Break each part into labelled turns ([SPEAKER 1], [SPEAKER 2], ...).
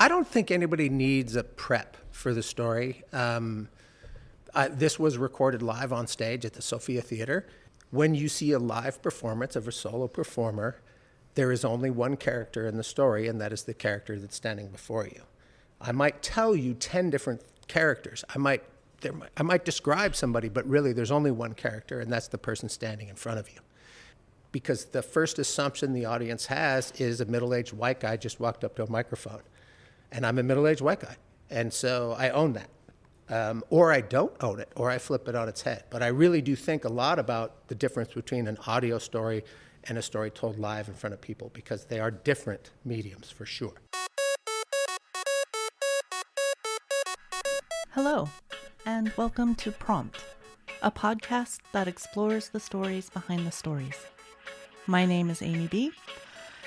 [SPEAKER 1] I don't think anybody needs a prep for the story. This was recorded live on stage at the Sofia Theatre. When you see a live performance of a solo performer, there is only one character in the story, and that is the character that's standing before you. I might tell you 10 different characters. I might describe somebody, but really there's only one character, and that's the person standing in front of you. Because the first assumption the audience has is a middle-aged white guy just walked up to a microphone. And I'm a middle-aged white guy. And so I own that. Or I don't own it, or I flip it on its head. But I really do think a lot about the difference between an audio story and a story told live in front of people, because they are different mediums for sure.
[SPEAKER 2] Hello, and welcome to Prompt, a podcast that explores the stories behind the stories. My name is Amy B.,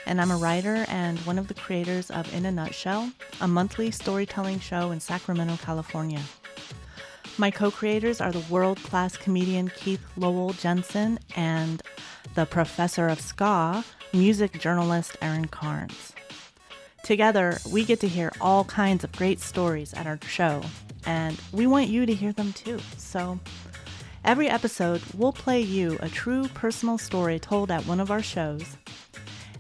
[SPEAKER 2] and I'm a writer and one of the creators of In a Nutshell, a monthly storytelling show in Sacramento, California. My co-creators are the world-class comedian Keith Lowell Jensen and the professor of ska, music journalist Aaron Carnes. Together, we get to hear all kinds of great stories at our show, and we want you to hear them too. So every episode, we'll play you a true personal story told at one of our shows,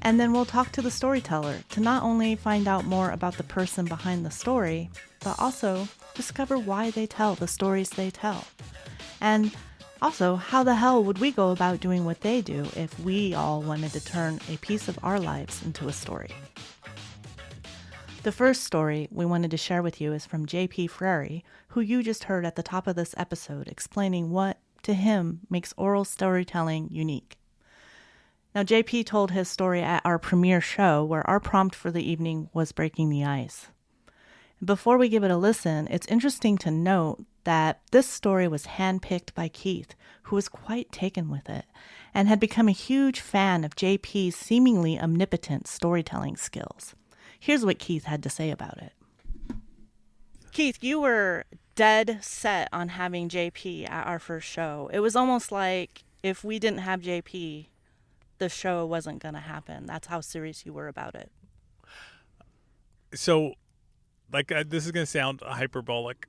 [SPEAKER 2] and then we'll talk to the storyteller to not only find out more about the person behind the story, but also discover why they tell the stories they tell. And also, how the hell would we go about doing what they do if we all wanted to turn a piece of our lives into a story? The first story we wanted to share with you is from JP Frary, who you just heard at the top of this episode, explaining what, to him, makes oral storytelling unique. Now, JP told his story at our premiere show, where our prompt for the evening was breaking the ice. Before we give it a listen, it's interesting to note that this story was handpicked by Keith, who was quite taken with it, and had become a huge fan of JP's seemingly omnipotent storytelling skills. Here's what Keith had to say about it. Keith, you were dead set on having JP at our first show. It was almost like if we didn't have JP, the show wasn't going to happen. That's how serious you were about it.
[SPEAKER 3] So, this is going to sound hyperbolic,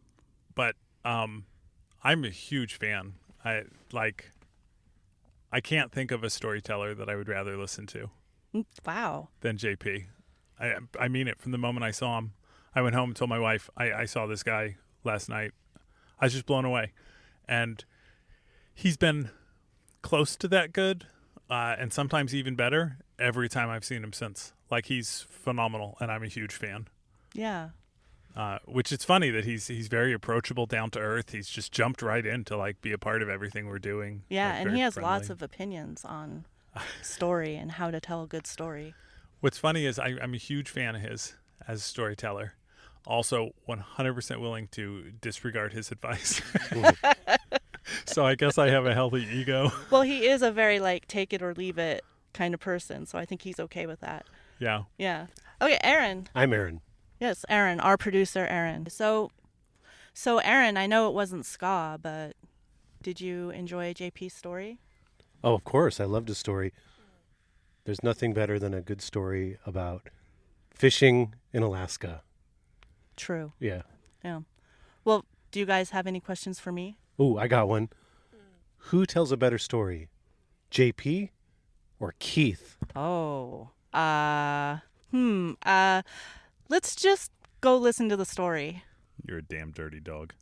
[SPEAKER 3] but I'm a huge fan. I can't think of a storyteller that I would rather listen to.
[SPEAKER 2] Wow.
[SPEAKER 3] Than JP. I mean it. From the moment I saw him, I went home and told my wife, I saw this guy last night. I was just blown away. And he's been close to that good, and sometimes even better every time I've seen him since. He's phenomenal, and I'm a huge fan.
[SPEAKER 2] Yeah.
[SPEAKER 3] Which it's funny that he's very approachable, down to earth. He's just jumped right in to be a part of everything we're doing.
[SPEAKER 2] Yeah, and he has
[SPEAKER 3] friendly.
[SPEAKER 2] Lots of opinions on story and how to tell a good story.
[SPEAKER 3] What's funny is I'm a huge fan of his as a storyteller. Also 100% willing to disregard his advice. So I guess I have a healthy ego.
[SPEAKER 2] Well, he is a very take it or leave it kind of person, so I think he's okay with that.
[SPEAKER 3] Yeah.
[SPEAKER 2] Yeah. Okay, Aaron.
[SPEAKER 1] I'm Aaron.
[SPEAKER 2] Yes, Aaron, our producer, Aaron. So Aaron, I know it wasn't ska, but did you enjoy JP's story?
[SPEAKER 4] Oh, of course. I loved his story. There's nothing better than a good story about fishing in Alaska.
[SPEAKER 2] True.
[SPEAKER 4] Yeah.
[SPEAKER 2] Yeah. Well, do you guys have any questions for me?
[SPEAKER 4] Oh, I got one. Who tells a better story, JP or Keith?
[SPEAKER 2] Oh. Let's just go listen to the story.
[SPEAKER 3] You're a damn dirty dog.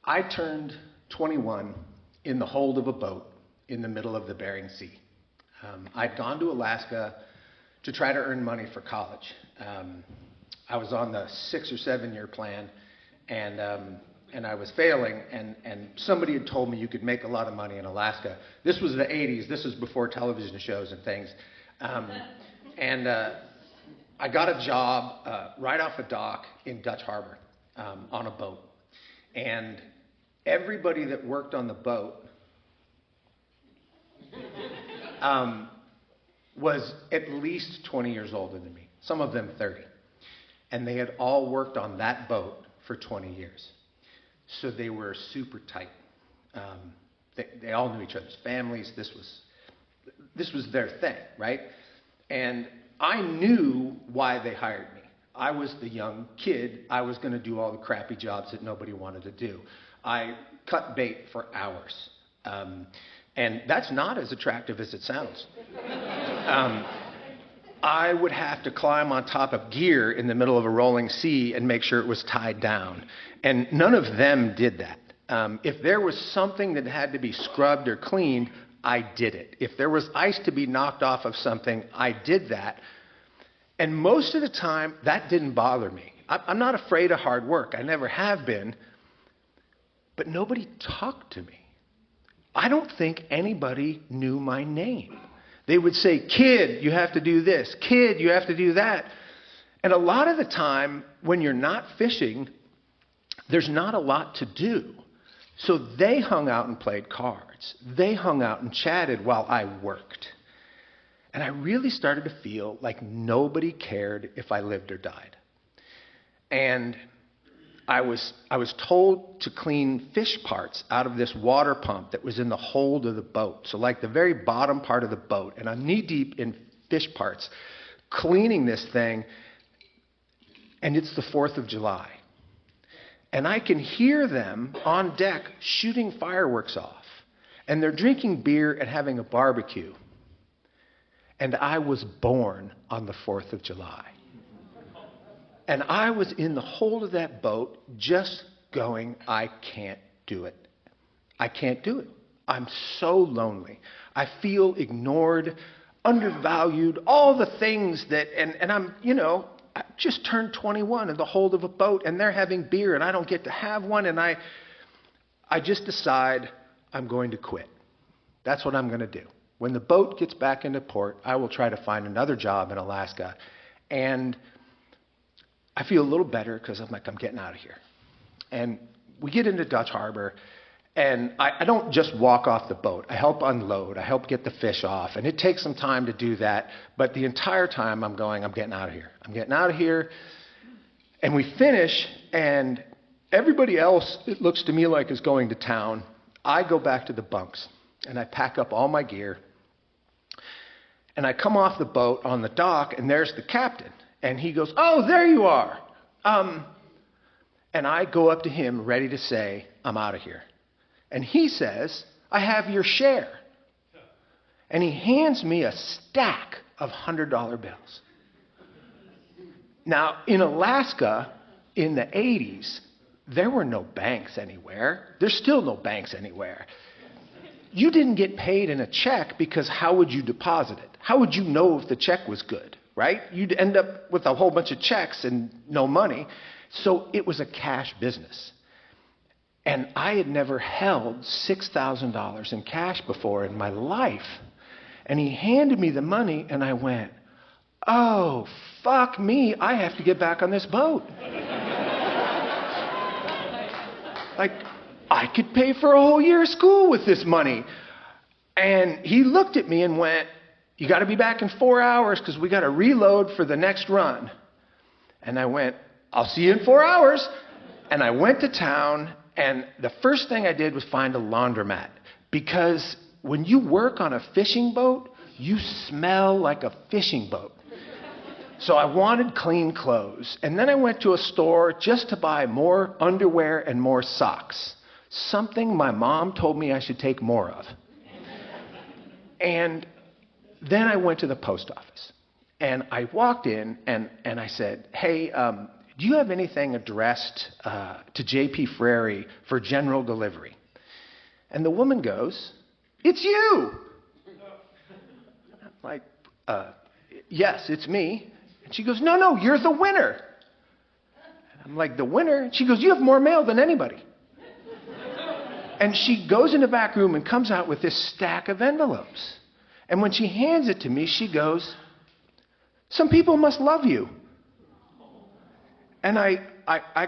[SPEAKER 1] I turned 21 in the hold of a boat in the middle of the Bering Sea. I'd gone to Alaska to try to earn money for college. I was on the 6 or 7 year plan, and I was failing, and somebody had told me you could make a lot of money in Alaska. This was the 80s. This was before television shows and things. I got a job right off a dock in Dutch Harbor on a boat. And everybody that worked on the boat was at least 20 years older than me, some of them 30. And they had all worked on that boat for 20 years. So they were super tight. They all knew each other's families. This was their thing, right? And I knew why they hired me. I was the young kid. I was going to do all the crappy jobs that nobody wanted to do. I cut bait for hours. And that's not as attractive as it sounds. I would have to climb on top of gear in the middle of a rolling sea and make sure it was tied down. And none of them did that. If there was something that had to be scrubbed or cleaned, I did it. If there was ice to be knocked off of something, I did that. And most of the time, that didn't bother me. I'm not afraid of hard work. I never have been. But nobody talked to me. I don't think anybody knew my name. They would say, kid, you have to do this. Kid, you have to do that. And a lot of the time, when you're not fishing, there's not a lot to do. So they hung out and played cards. They hung out and chatted while I worked. And I really started to feel like nobody cared if I lived or died. And I was told to clean fish parts out of this water pump that was in the hold of the boat. So like the very bottom part of the boat. And I'm knee deep in fish parts, cleaning this thing. And it's the 4th of July. And I can hear them on deck shooting fireworks off. And they're drinking beer and having a barbecue. And I was born on the 4th of July. And I was in the hold of that boat just going, I can't do it. I can't do it. I'm so lonely. I feel ignored, undervalued, all the things that, and I'm, I just turned 21 in the hold of a boat, and they're having beer, and I don't get to have one, and I just decide I'm going to quit. That's what I'm going to do. When the boat gets back into port, I will try to find another job in Alaska, and I feel a little better because I'm like, I'm getting out of here. And we get into Dutch Harbor, and I don't just walk off the boat. I help unload. I help get the fish off. And it takes some time to do that. But the entire time I'm going, I'm getting out of here. I'm getting out of here. And we finish, and everybody else, it looks to me like, is going to town. I go back to the bunks, and I pack up all my gear. And I come off the boat on the dock, and there's the captain. And he goes, oh, there you are. And I go up to him ready to say, I'm out of here. And he says, I have your share. And he hands me a stack of $100 bills. Now, in Alaska, in the 80s, there were no banks anywhere. There's still no banks anywhere. You didn't get paid in a check because how would you deposit it? How would you know if the check was good? Right? You'd end up with a whole bunch of checks and no money. So it was a cash business. And I had never held $6,000 in cash before in my life. And he handed me the money, and I went, oh, fuck me, I have to get back on this boat. Like, I could pay for a whole year of school with this money. And he looked at me and went, you got to be back in 4 hours because we got to reload for the next run. And I went, I'll see you in 4 hours. And I went to town, and the first thing I did was find a laundromat. Because when you work on a fishing boat, you smell like a fishing boat. So I wanted clean clothes. And then I went to a store just to buy more underwear and more socks. Something my mom told me I should take more of. And then I went to the post office, and I walked in, and I said, hey, do you have anything addressed to JP Frary for general delivery? And the woman goes, it's you. I'm like, yes, it's me. And she goes, no, you're the winner. And I'm like, the winner? And she goes, you have more mail than anybody. And she goes in the back room and comes out with this stack of envelopes. And when she hands it to me, she goes, some people must love you. And I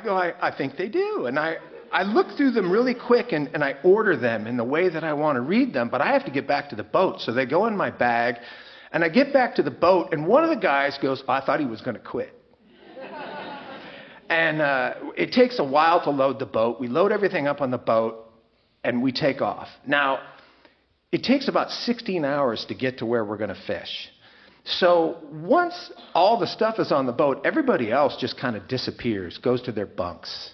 [SPEAKER 1] go, I think they do. And I look through them really quick, and I order them in the way that I want to read them, but I have to get back to the boat. So they go in my bag, and I get back to the boat, and one of the guys goes, I thought he was going to quit. And it takes a while to load the boat. We load everything up on the boat, and we take off. Now, it takes about 16 hours to get to where we're going to fish. So once all the stuff is on the boat, everybody else just kind of disappears, goes to their bunks.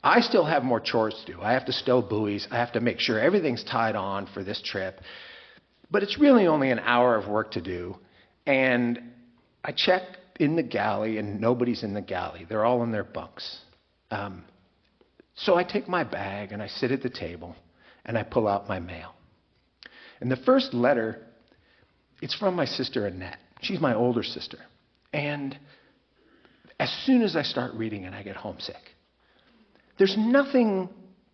[SPEAKER 1] I still have more chores to do. I have to stow buoys. I have to make sure everything's tied on for this trip. But it's really only an hour of work to do. And I check in the galley, and nobody's in the galley. They're all in their bunks. So I take my bag, and I sit at the table, and I pull out my mail. And the first letter, it's from my sister Annette. She's my older sister. And as soon as I start reading it, I get homesick. There's nothing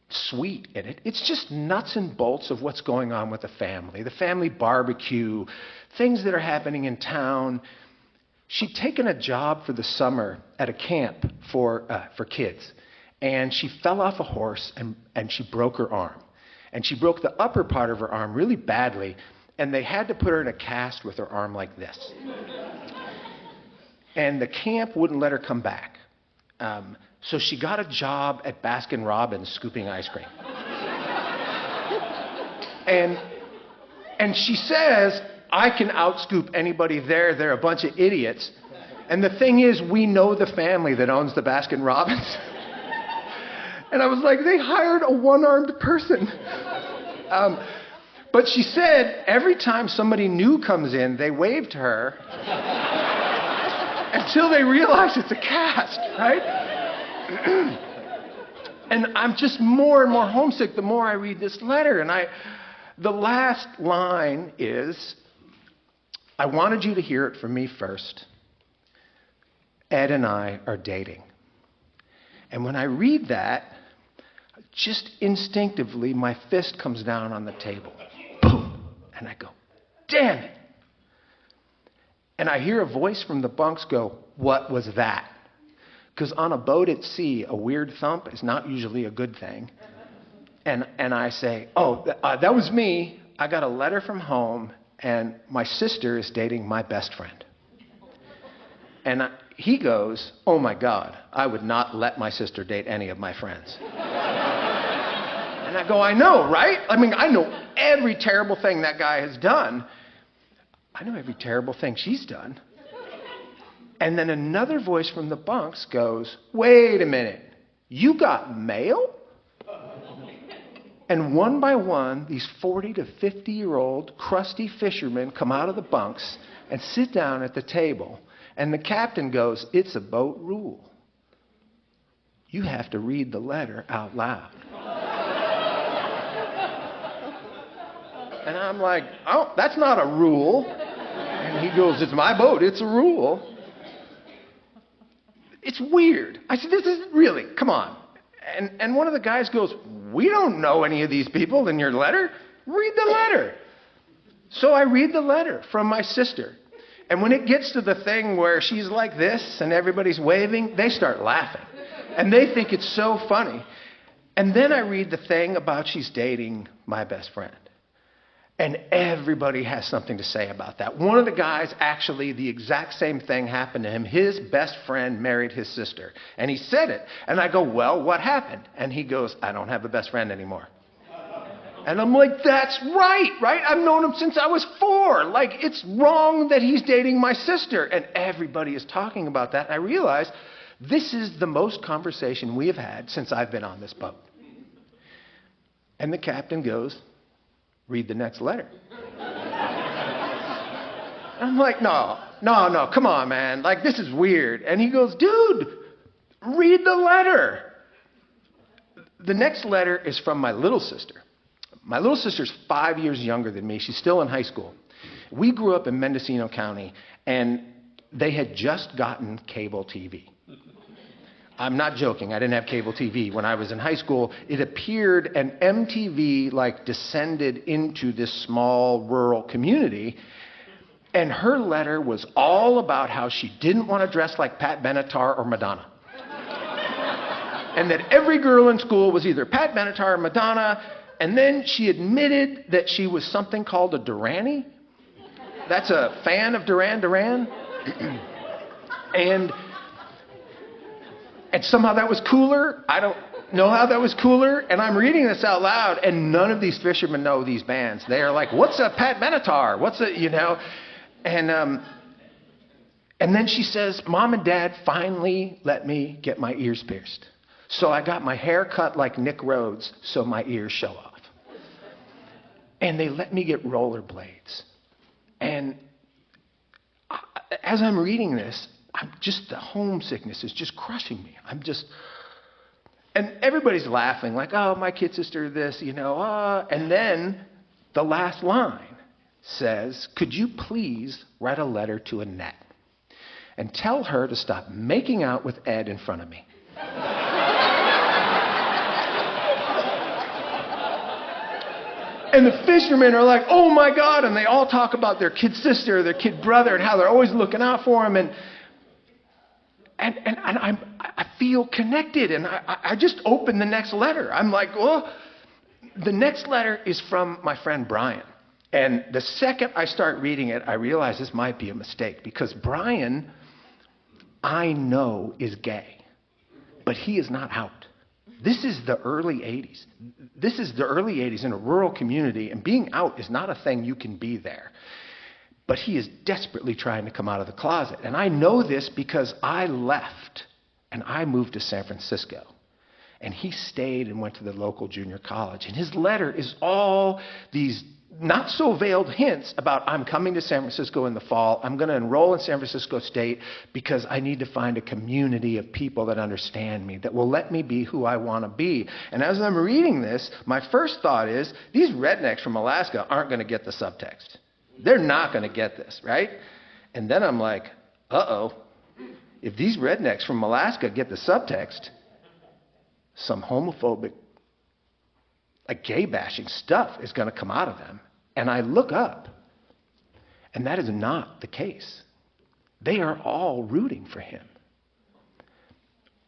[SPEAKER 1] sweet in it. It's just nuts and bolts of what's going on with the family barbecue, things that are happening in town. She'd taken a job for the summer at a camp for kids, and she fell off a horse and she broke her arm. And she broke the upper part of her arm really badly, and they had to put her in a cast with her arm like this. And the camp wouldn't let her come back. So she got a job at Baskin Robbins scooping ice cream. And she says, I can outscoop anybody there. They're a bunch of idiots. And the thing is, we know the family that owns the Baskin Robbins. And I was like, they hired a one-armed person. But she said every time somebody new comes in, they wave to her until they realize it's a cast, right? And I'm just more and more homesick the more I read this letter. And the last line is, I wanted you to hear it from me first. Ed and I are dating. And when I read that, just instinctively, my fist comes down on the table. Boom! And I go, damn it! And I hear a voice from the bunks go, what was that? Because on a boat at sea, a weird thump is not usually a good thing. And I say, that was me. I got a letter from home, and my sister is dating my best friend. And he goes, oh my God, I would not let my sister date any of my friends. And I go, I know, right? I mean, I know every terrible thing that guy has done. I know every terrible thing she's done. And then another voice from the bunks goes, wait a minute, you got mail? And one by one, these 40 to 50-year-old crusty fishermen come out of the bunks and sit down at the table. And the captain goes, it's a boat rule. You have to read the letter out loud. And I'm like, oh, that's not a rule. And he goes, it's my boat, it's a rule. It's weird. I said, this is really, come on. And one of the guys goes, we don't know any of these people in your letter. Read the letter. So I read the letter from my sister. And when it gets to the thing where she's like this and everybody's waving, they start laughing. And they think it's so funny. And then I read the thing about she's dating my best friend. And everybody has something to say about that. One of the guys, actually, the exact same thing happened to him. His best friend married his sister. And he said it. And I go, well, what happened? And he goes, I don't have a best friend anymore. And I'm like, that's right? I've known him since I was 4. Like, it's wrong that he's dating my sister. And everybody is talking about that. And I realize this is the most conversation we have had since I've been on this boat. And the captain goes, read the next letter. I'm like, no, come on, man. Like, this is weird. And he goes, dude, read the letter. The next letter is from my little sister. My little sister's 5 years younger than me. She's still in high school. We grew up in Mendocino County, and they had just gotten cable TV. I'm not joking. I didn't have cable TV. When I was in high school, it appeared, and MTV descended into this small rural community. And her letter was all about how she didn't want to dress like Pat Benatar or Madonna. And that every girl in school was either Pat Benatar or Madonna. And then she admitted that she was something called a Duranie. That's a fan of Duran Duran. And somehow that was cooler. know how that was cooler? And I'm reading this out loud, and none of these fishermen know these bands. They are like, what's a Pat Benatar? What's a, you know? And then she says, Mom and Dad finally let me get my ears pierced. So I got my hair cut like Nick Rhodes so my ears show off. And they let me get rollerblades. And as I'm reading this, the homesickness is just crushing me. And everybody's laughing like, oh, my kid sister this, you know. And then the last line says, could you please write a letter to Annette and tell her to stop making out with Ed in front of me. And the fishermen are like, oh my God, and they all talk about their kid sister, their kid brother, and how they're always looking out for him. And I feel connected, and I just opened the next letter. I'm like, well, the next letter is from my friend Brian. And the second I start reading it, I realize this might be a mistake, because Brian, I know, is gay, but he is not out. This is the early 80s. This is the early 80s in a rural community, and being out is not a thing you can be there. But he is desperately trying to come out of the closet. And I know this because I left and I moved to San Francisco. And he stayed and went to the local junior college. And his letter is all these not so veiled hints about, I'm coming to San Francisco in the fall. I'm going to enroll in San Francisco State because I need to find a community of people that understand me, that will let me be who I want to be. And as I'm reading this, my first thought is, these rednecks from Alaska aren't going to get the subtext. They're not going to get this, right? And then I'm like, uh-oh. If these rednecks from Alaska get the subtext, some homophobic, like gay bashing stuff is going to come out of them. And I look up, and that is not the case. They are all rooting for him.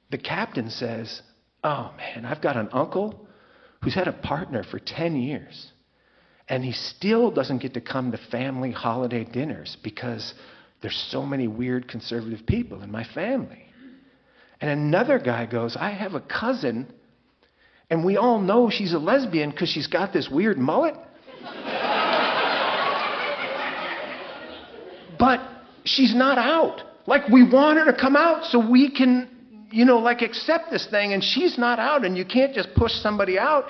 [SPEAKER 1] The captain says, oh man, I've got an uncle who's had a partner for 10 years, and he still doesn't get to come to family holiday dinners because there's so many weird conservative people in my family. And another guy goes, I have a cousin, and we all know she's a lesbian because she's got this weird mullet. But she's not out. Like, we want her to come out so we can, accept this thing, and she's not out, and you can't just push somebody out.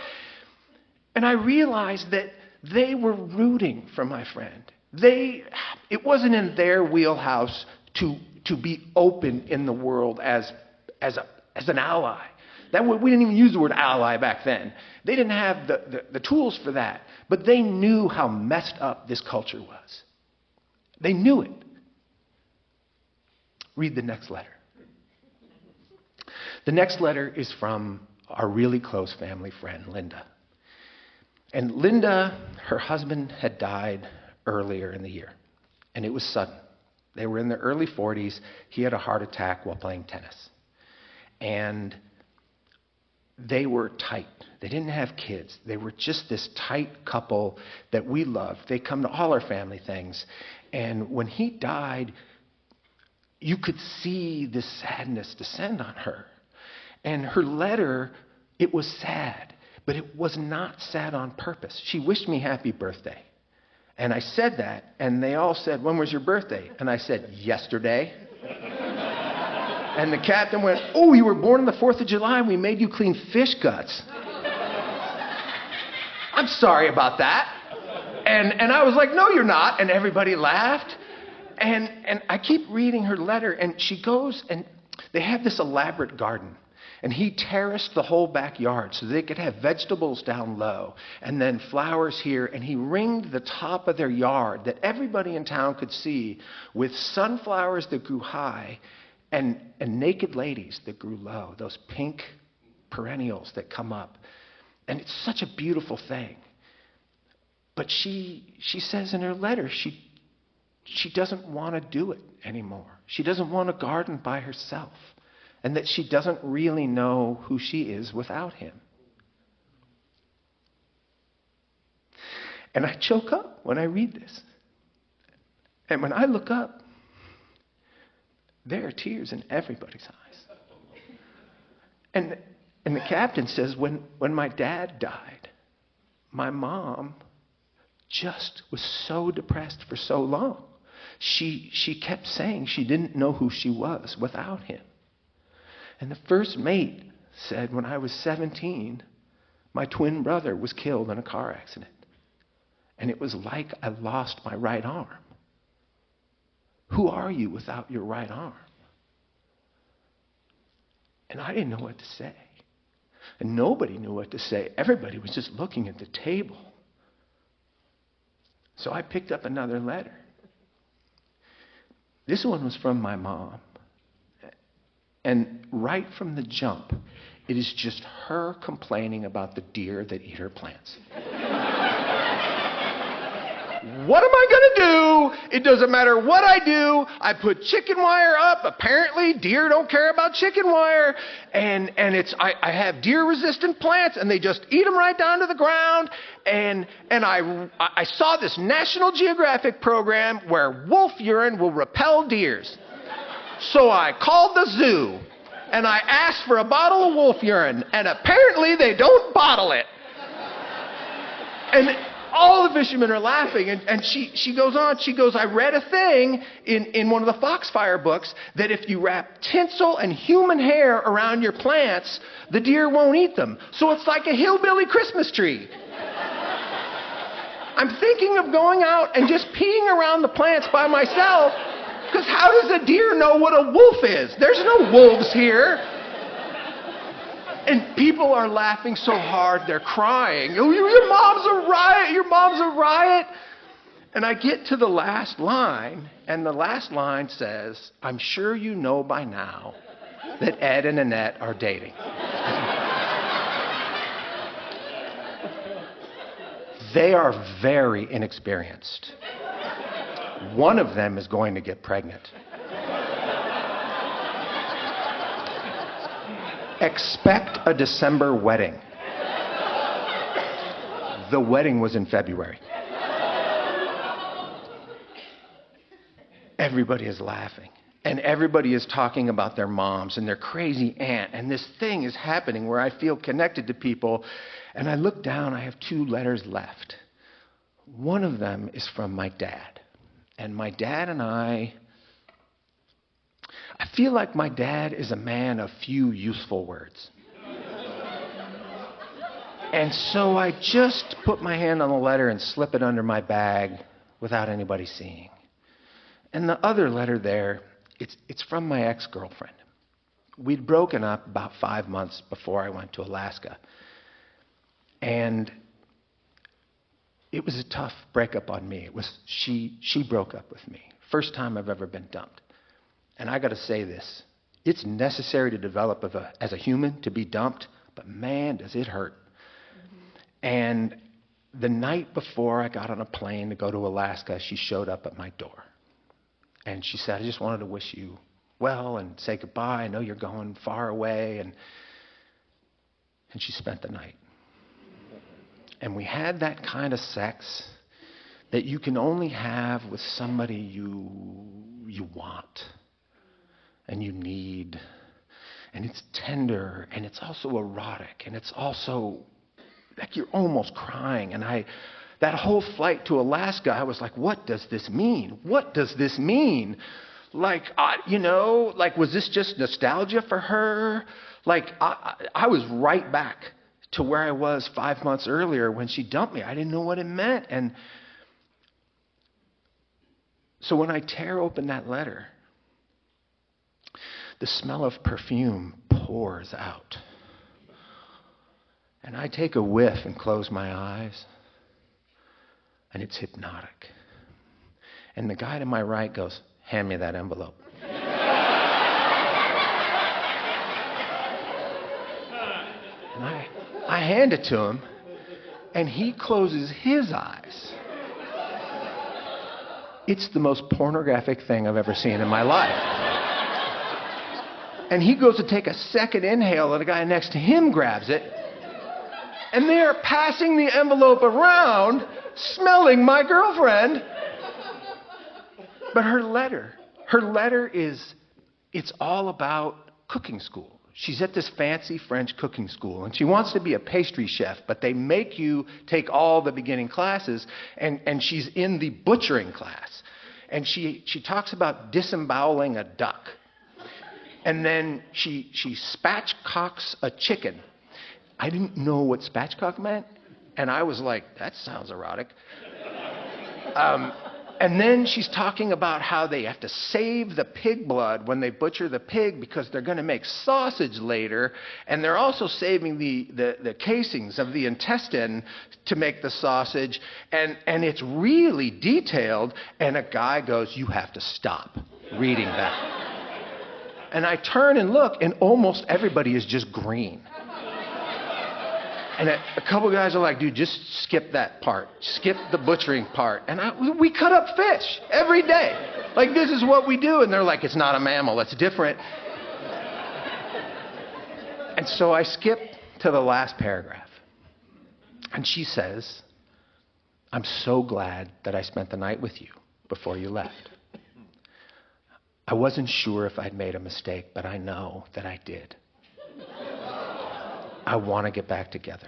[SPEAKER 1] And I realized that they were rooting for my friend. It wasn't in their wheelhouse to be open in the world as an ally. We didn't even use the word ally back then. They didn't have the tools for that. But they knew how messed up this culture was. They knew it. Read the next letter. The next letter is from our really close family friend, Linda. And Linda, her husband had died earlier in the year. And it was sudden. They were in their early 40s. He had a heart attack while playing tennis. And they were tight. They didn't have kids. They were just this tight couple that we loved. They come to all our family things. And when he died, you could see this sadness descend on her. And her letter, it was sad, but it was not sad on purpose. She wished me happy birthday. And I said that, and they all said, when was your birthday? And I said, yesterday. And the captain went, oh, you were born on the 4th of July, and we made you clean fish guts. I'm sorry about that. And I was like, no, you're not. And everybody laughed. And I keep reading her letter, and she goes, and they have this elaborate garden. And he terraced the whole backyard so they could have vegetables down low and then flowers here. And he ringed the top of their yard that everybody in town could see with sunflowers that grew high and naked ladies that grew low, those pink perennials that come up. And it's such a beautiful thing. But she says in her letter, she doesn't want to do it anymore. She doesn't want to garden by herself. And that she doesn't really know who she is without him. And I choke up when I read this. And when I look up, there are tears in everybody's eyes. And the captain says, when my dad died, my mom just was so depressed for so long. She kept saying she didn't know who she was without him. And the first mate said, when I was 17, my twin brother was killed in a car accident. And it was like I lost my right arm. Who are you without your right arm? And I didn't know what to say. And nobody knew what to say. Everybody was just looking at the table. So I picked up another letter. This one was from my mom. And right from the jump, it is just her complaining about the deer that eat her plants. What am I going to do? It doesn't matter what I do. I put chicken wire up. Apparently, deer don't care about chicken wire. And I have deer-resistant plants, and they just eat them right down to the ground. And I saw this National Geographic program where wolf urine will repel deers. So I called the zoo, and I asked for a bottle of wolf urine. And apparently, they don't bottle it. And all the fishermen are laughing, and she goes on. She goes, I read a thing in one of the Foxfire books that if you wrap tinsel and human hair around your plants, the deer won't eat them. So it's like a hillbilly Christmas tree. I'm thinking of going out and just peeing around the plants by myself, because how does a deer know what a wolf is? There's no wolves here. And people are laughing so hard, they're crying. Oh, your mom's a riot, your mom's a riot. And I get to the last line, and the last line says, I'm sure you know by now that Ed and Annette are dating. They are very inexperienced. One of them is going to get pregnant. Expect a December wedding. The wedding was in February. Everybody is laughing. And everybody is talking about their moms and their crazy aunt. And this thing is happening where I feel connected to people. And I look down, I have 2 letters left. One of them is from my dad. And my dad and I feel like my dad is a man of few useful words. And so I just put my hand on the letter and slip it under my bag without anybody seeing. And the other letter there, it's from my ex-girlfriend. We'd broken up about 5 months before I went to Alaska. And it was a tough breakup on me. She broke up with me. First time I've ever been dumped. And I got to say this, it's necessary to develop as a human to be dumped, but man, does it hurt. Mm-hmm. And the night before I got on a plane to go to Alaska, she showed up at my door. And she said, I just wanted to wish you well and say goodbye. I know you're going far away. And she spent the night. And we had that kind of sex that you can only have with somebody you want. And you need, and it's tender, and it's also erotic, and it's also like you're almost crying. And that whole flight to Alaska, I was like, what does this mean? What does this mean? Like, was this just nostalgia for her? Like, I was right back to where I was 5 months earlier when she dumped me. I didn't know what it meant. And so when I tear open that letter, the smell of perfume pours out. And I take a whiff and close my eyes. And it's hypnotic. And the guy to my right goes, hand me that envelope. And I hand it to him. And he closes his eyes. It's the most pornographic thing I've ever seen in my life. And he goes to take a second inhale, and the guy next to him grabs it. And they are passing the envelope around, smelling my girlfriend. But her letter it's all about cooking school. She's at this fancy French cooking school, and she wants to be a pastry chef, but they make you take all the beginning classes, and she's in the butchering class. And she talks about disemboweling a duck. And then she spatchcocks a chicken. I didn't know what spatchcock meant, and I was like, that sounds erotic. And then she's talking about how they have to save the pig blood when they butcher the pig because they're going to make sausage later, and they're also saving the casings of the intestine to make the sausage, and it's really detailed, and a guy goes, you have to stop reading that. And I turn and look, and almost everybody is just green. And a couple guys are like, dude, just skip that part. Skip the butchering part. And we cut up fish every day. Like, this is what we do. And they're like, it's not a mammal. It's different. And so I skip to the last paragraph. And she says, I'm so glad that I spent the night with you before you left. I wasn't sure if I'd made a mistake, but I know that I did. I want to get back together.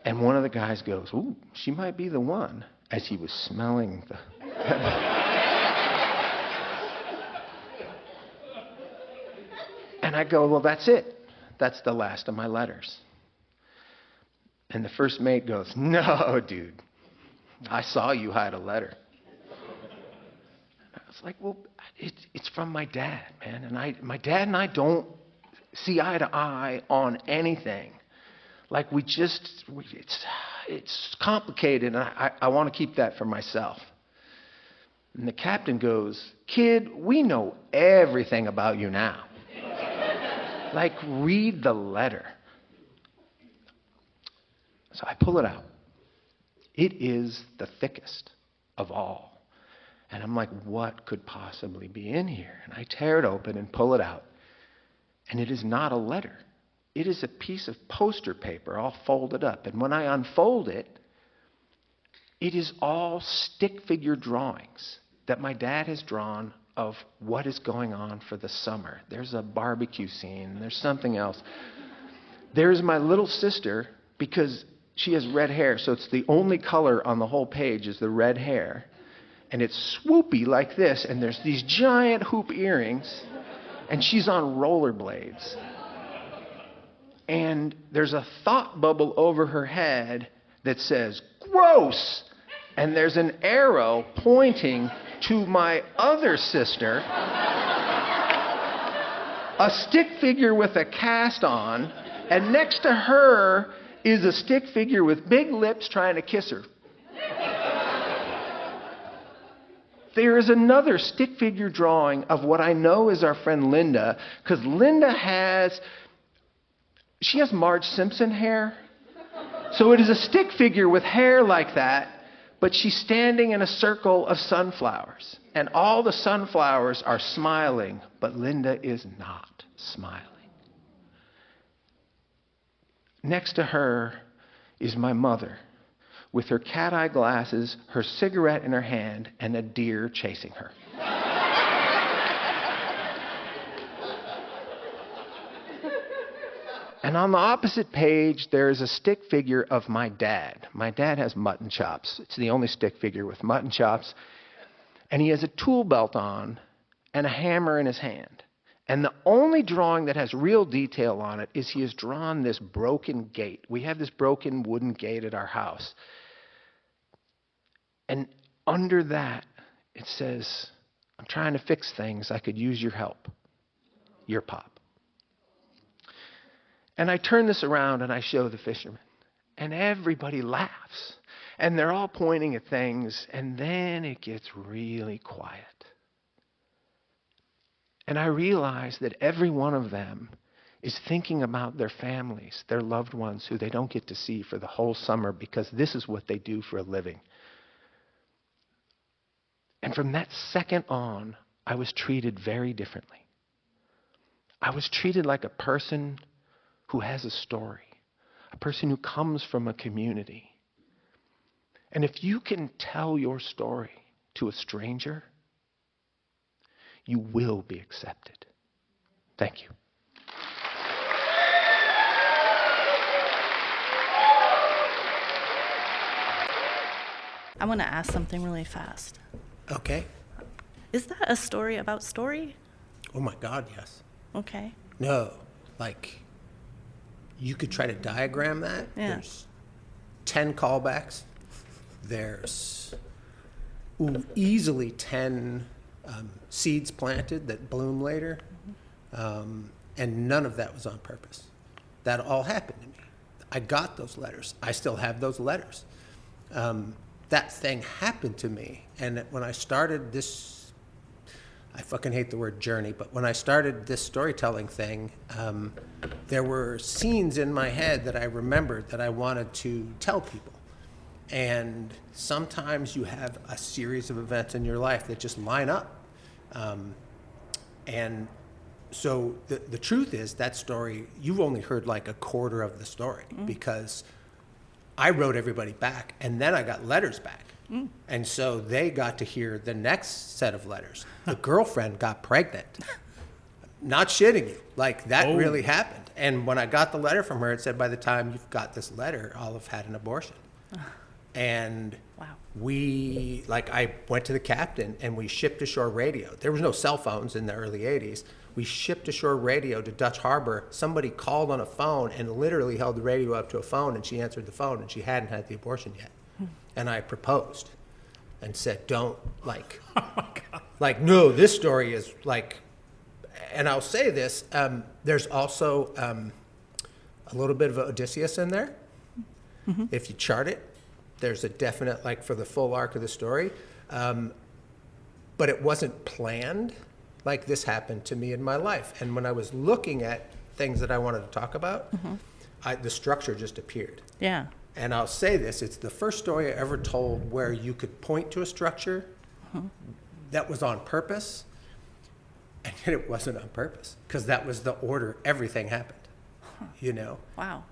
[SPEAKER 1] And one of the guys goes, ooh, she might be the one, as he was smelling the... And I go, well, that's it. That's the last of my letters. And the first mate goes, no, dude. I saw you hide a letter. And I was like, well, it's from my dad, man. And my dad and I don't see eye to eye on anything. Like it's complicated, and I want to keep that for myself. And the captain goes, kid, we know everything about you now. Like, read the letter. So I pull it out. It is the thickest of all. And I'm like, what could possibly be in here? And I tear it open and pull it out. And it is not a letter. It is a piece of poster paper all folded up. And when I unfold it, it is all stick figure drawings that my dad has drawn of what is going on for the summer. There's a barbecue scene. There's something else. There's my little sister, because she has red hair, so it's the only color on the whole page is the red hair. And it's swoopy like this, and there's these giant hoop earrings. And she's on rollerblades. And there's a thought bubble over her head that says, gross! And there's an arrow pointing to my other sister, a stick figure with a cast on, and next to her is a stick figure with big lips trying to kiss her. There is another stick figure drawing of what I know is our friend Linda, because Linda has Marge Simpson hair. So it is a stick figure with hair like that, but she's standing in a circle of sunflowers. And all the sunflowers are smiling, but Linda is not smiling. Next to her is my mother, with her cat-eye glasses, her cigarette in her hand, and a deer chasing her. And on the opposite page, there is a stick figure of my dad. My dad has mutton chops. It's the only stick figure with mutton chops. And he has a tool belt on and a hammer in his hand. And the only drawing that has real detail on it is he has drawn this broken gate. We have this broken wooden gate at our house. And under that, it says, I'm trying to fix things. I could use your help. Your Pop. And I turn this around and I show the fishermen. And everybody laughs. And they're all pointing at things. And then it gets really quiet. And I realize that every one of them is thinking about their families, their loved ones who they don't get to see for the whole summer because this is what they do for a living. And from that second on, I was treated very differently. I was treated like a person who has a story, a person who comes from a community. And if you can tell your story to a stranger, you will be accepted. Thank you.
[SPEAKER 2] I want to ask something really fast.
[SPEAKER 1] Okay.
[SPEAKER 2] Is that a story about story?
[SPEAKER 1] Oh my God, yes.
[SPEAKER 2] Okay.
[SPEAKER 1] No, like, you could try to diagram that.
[SPEAKER 2] Yeah.
[SPEAKER 1] There's 10 callbacks. There's easily 10 seeds planted that bloom later. And none of that was on purpose. That all happened to me. I got those letters. I still have those letters. That thing happened to me. And when I started this, I fucking hate the word journey, but when I started this storytelling thing, there were scenes in my head that I remembered that I wanted to tell people. And sometimes you have a series of events in your life that just line up. And so the truth is that story, you've only heard like a quarter of the story because I wrote everybody back and then I got letters back. And so they got to hear the next set of letters. The girlfriend got pregnant. Not shitting you. Like that really happened. And when I got the letter from her, it said, by the time you've got this letter, I'll have had an abortion. And
[SPEAKER 2] Wow.
[SPEAKER 1] I went to the captain and we shipped ashore radio. There was no cell phones in the early 80s. We shipped ashore radio to Dutch Harbor. Somebody called on a phone and literally held the radio up to a phone, and she answered the phone, and she hadn't had the abortion yet. And I proposed and said, don't, like, no, this story is like, and I'll say this, there's also a little bit of Odysseus in there. If you chart it, there's a definite, like, for the full arc of the story. But it wasn't planned. Like, this happened to me in my life. And when I was looking at things that I wanted to talk about, the structure just appeared.
[SPEAKER 2] Yeah.
[SPEAKER 1] And I'll say this, it's the first story I ever told where you could point to a structure that was on purpose, and yet it wasn't on purpose, because that was the order everything happened, you know?
[SPEAKER 2] Wow.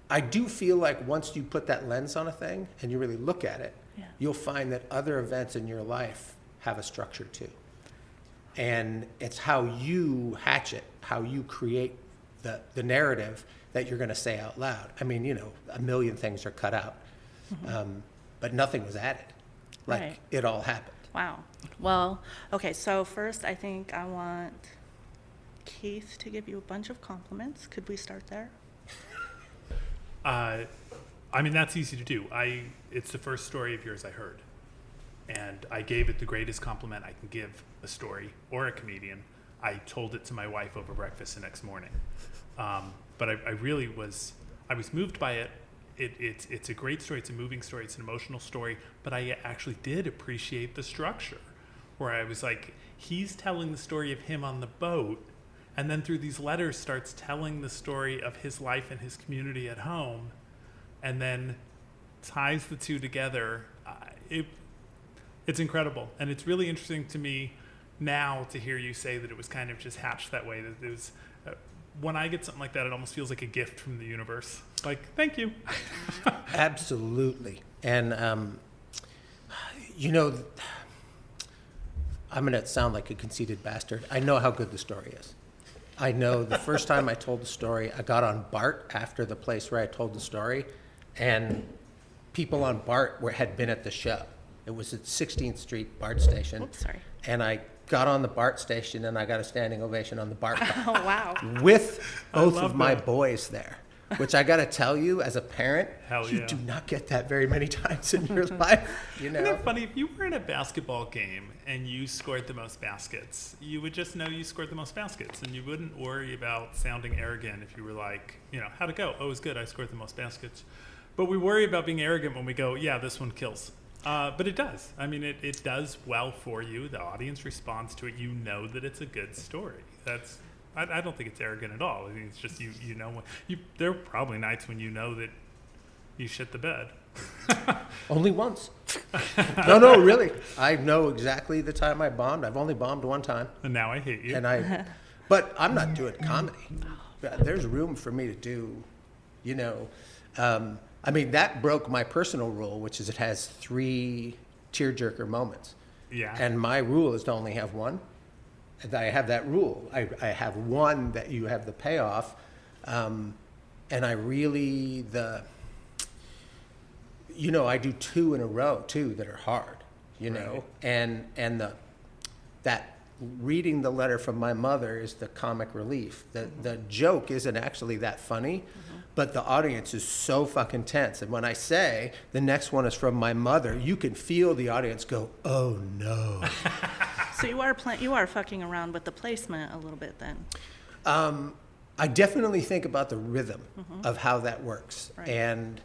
[SPEAKER 1] I do feel like once you put that lens on a thing and you really look at it, you'll find that other events in your life have a structure too. And it's how you hatch it, how you create the narrative that you're going to say out loud. I mean, you know, a million things are cut out, but nothing was added. Like,
[SPEAKER 2] Right.
[SPEAKER 1] it all happened.
[SPEAKER 2] Wow. Well, okay, so first I think I want Keith to give you a bunch of compliments. Could we start there?
[SPEAKER 3] I mean, that's easy to do. It's the first story of yours I heard. And I gave it the greatest compliment I can give a story or a comedian. I told it to my wife over breakfast the next morning. But I really was moved by it. It's a great story. It's a moving story. It's an emotional story. But I actually did appreciate the structure, where I was like, he's telling the story of him on the boat, and then through these letters starts telling the story of his life and his community at home, and then ties the two together. It's incredible. And it's really interesting to me now to hear you say that it was kind of just hatched that way, that it was... when I get something like that, it almost feels like a gift from the universe. Like, thank you.
[SPEAKER 1] Absolutely. And, you know, I'm going to sound like a conceited bastard. I know how good the story is. I know the first time I told the story, I got on BART after the place where I told the story, and people on BART had been at the show. It was at 16th Street BART station.
[SPEAKER 2] Oops, sorry.
[SPEAKER 1] And I got on the BART station, and I got a standing ovation on the BART car.
[SPEAKER 2] Oh, wow.
[SPEAKER 1] With both
[SPEAKER 3] love
[SPEAKER 1] of my
[SPEAKER 3] that.
[SPEAKER 1] boys there, which I got to tell you, as a parent,
[SPEAKER 3] Hell
[SPEAKER 1] you
[SPEAKER 3] yeah.
[SPEAKER 1] do not get that very many times in your life. You know,
[SPEAKER 3] Isn't it funny? If you were in a basketball game and you scored the most baskets, you would just know you scored the most baskets, and you wouldn't worry about sounding arrogant if you were like, you know, how'd it go? Oh, it was good. I scored the most baskets. But we worry about being arrogant when we go, yeah, this one kills. But it does. I mean, it does well for you. The audience responds to it. You know that it's a good story. I don't think it's arrogant at all. I think it's just you know. There are probably nights when you know that you shit the bed.
[SPEAKER 1] only once. No, really. I know exactly the time I bombed. I've only bombed one time.
[SPEAKER 3] And now I hate you.
[SPEAKER 1] But I'm not doing comedy. There's room for me to do, you know. I mean, that broke my personal rule, which is it has 3 tearjerker moments.
[SPEAKER 3] Yeah.
[SPEAKER 1] And my rule is to only have one. And I have that rule. I have one that you have the payoff. And I really, I do 2 in a row too that are hard, and that reading the letter from my mother is the comic relief. The joke isn't actually that funny, but the audience is so fucking tense. And when I say the next one is from my mother, you can feel the audience go, "Oh no."
[SPEAKER 2] So you are fucking around with the placement a little bit then.
[SPEAKER 1] I definitely think about the rhythm of how that works,
[SPEAKER 2] Right.
[SPEAKER 1] and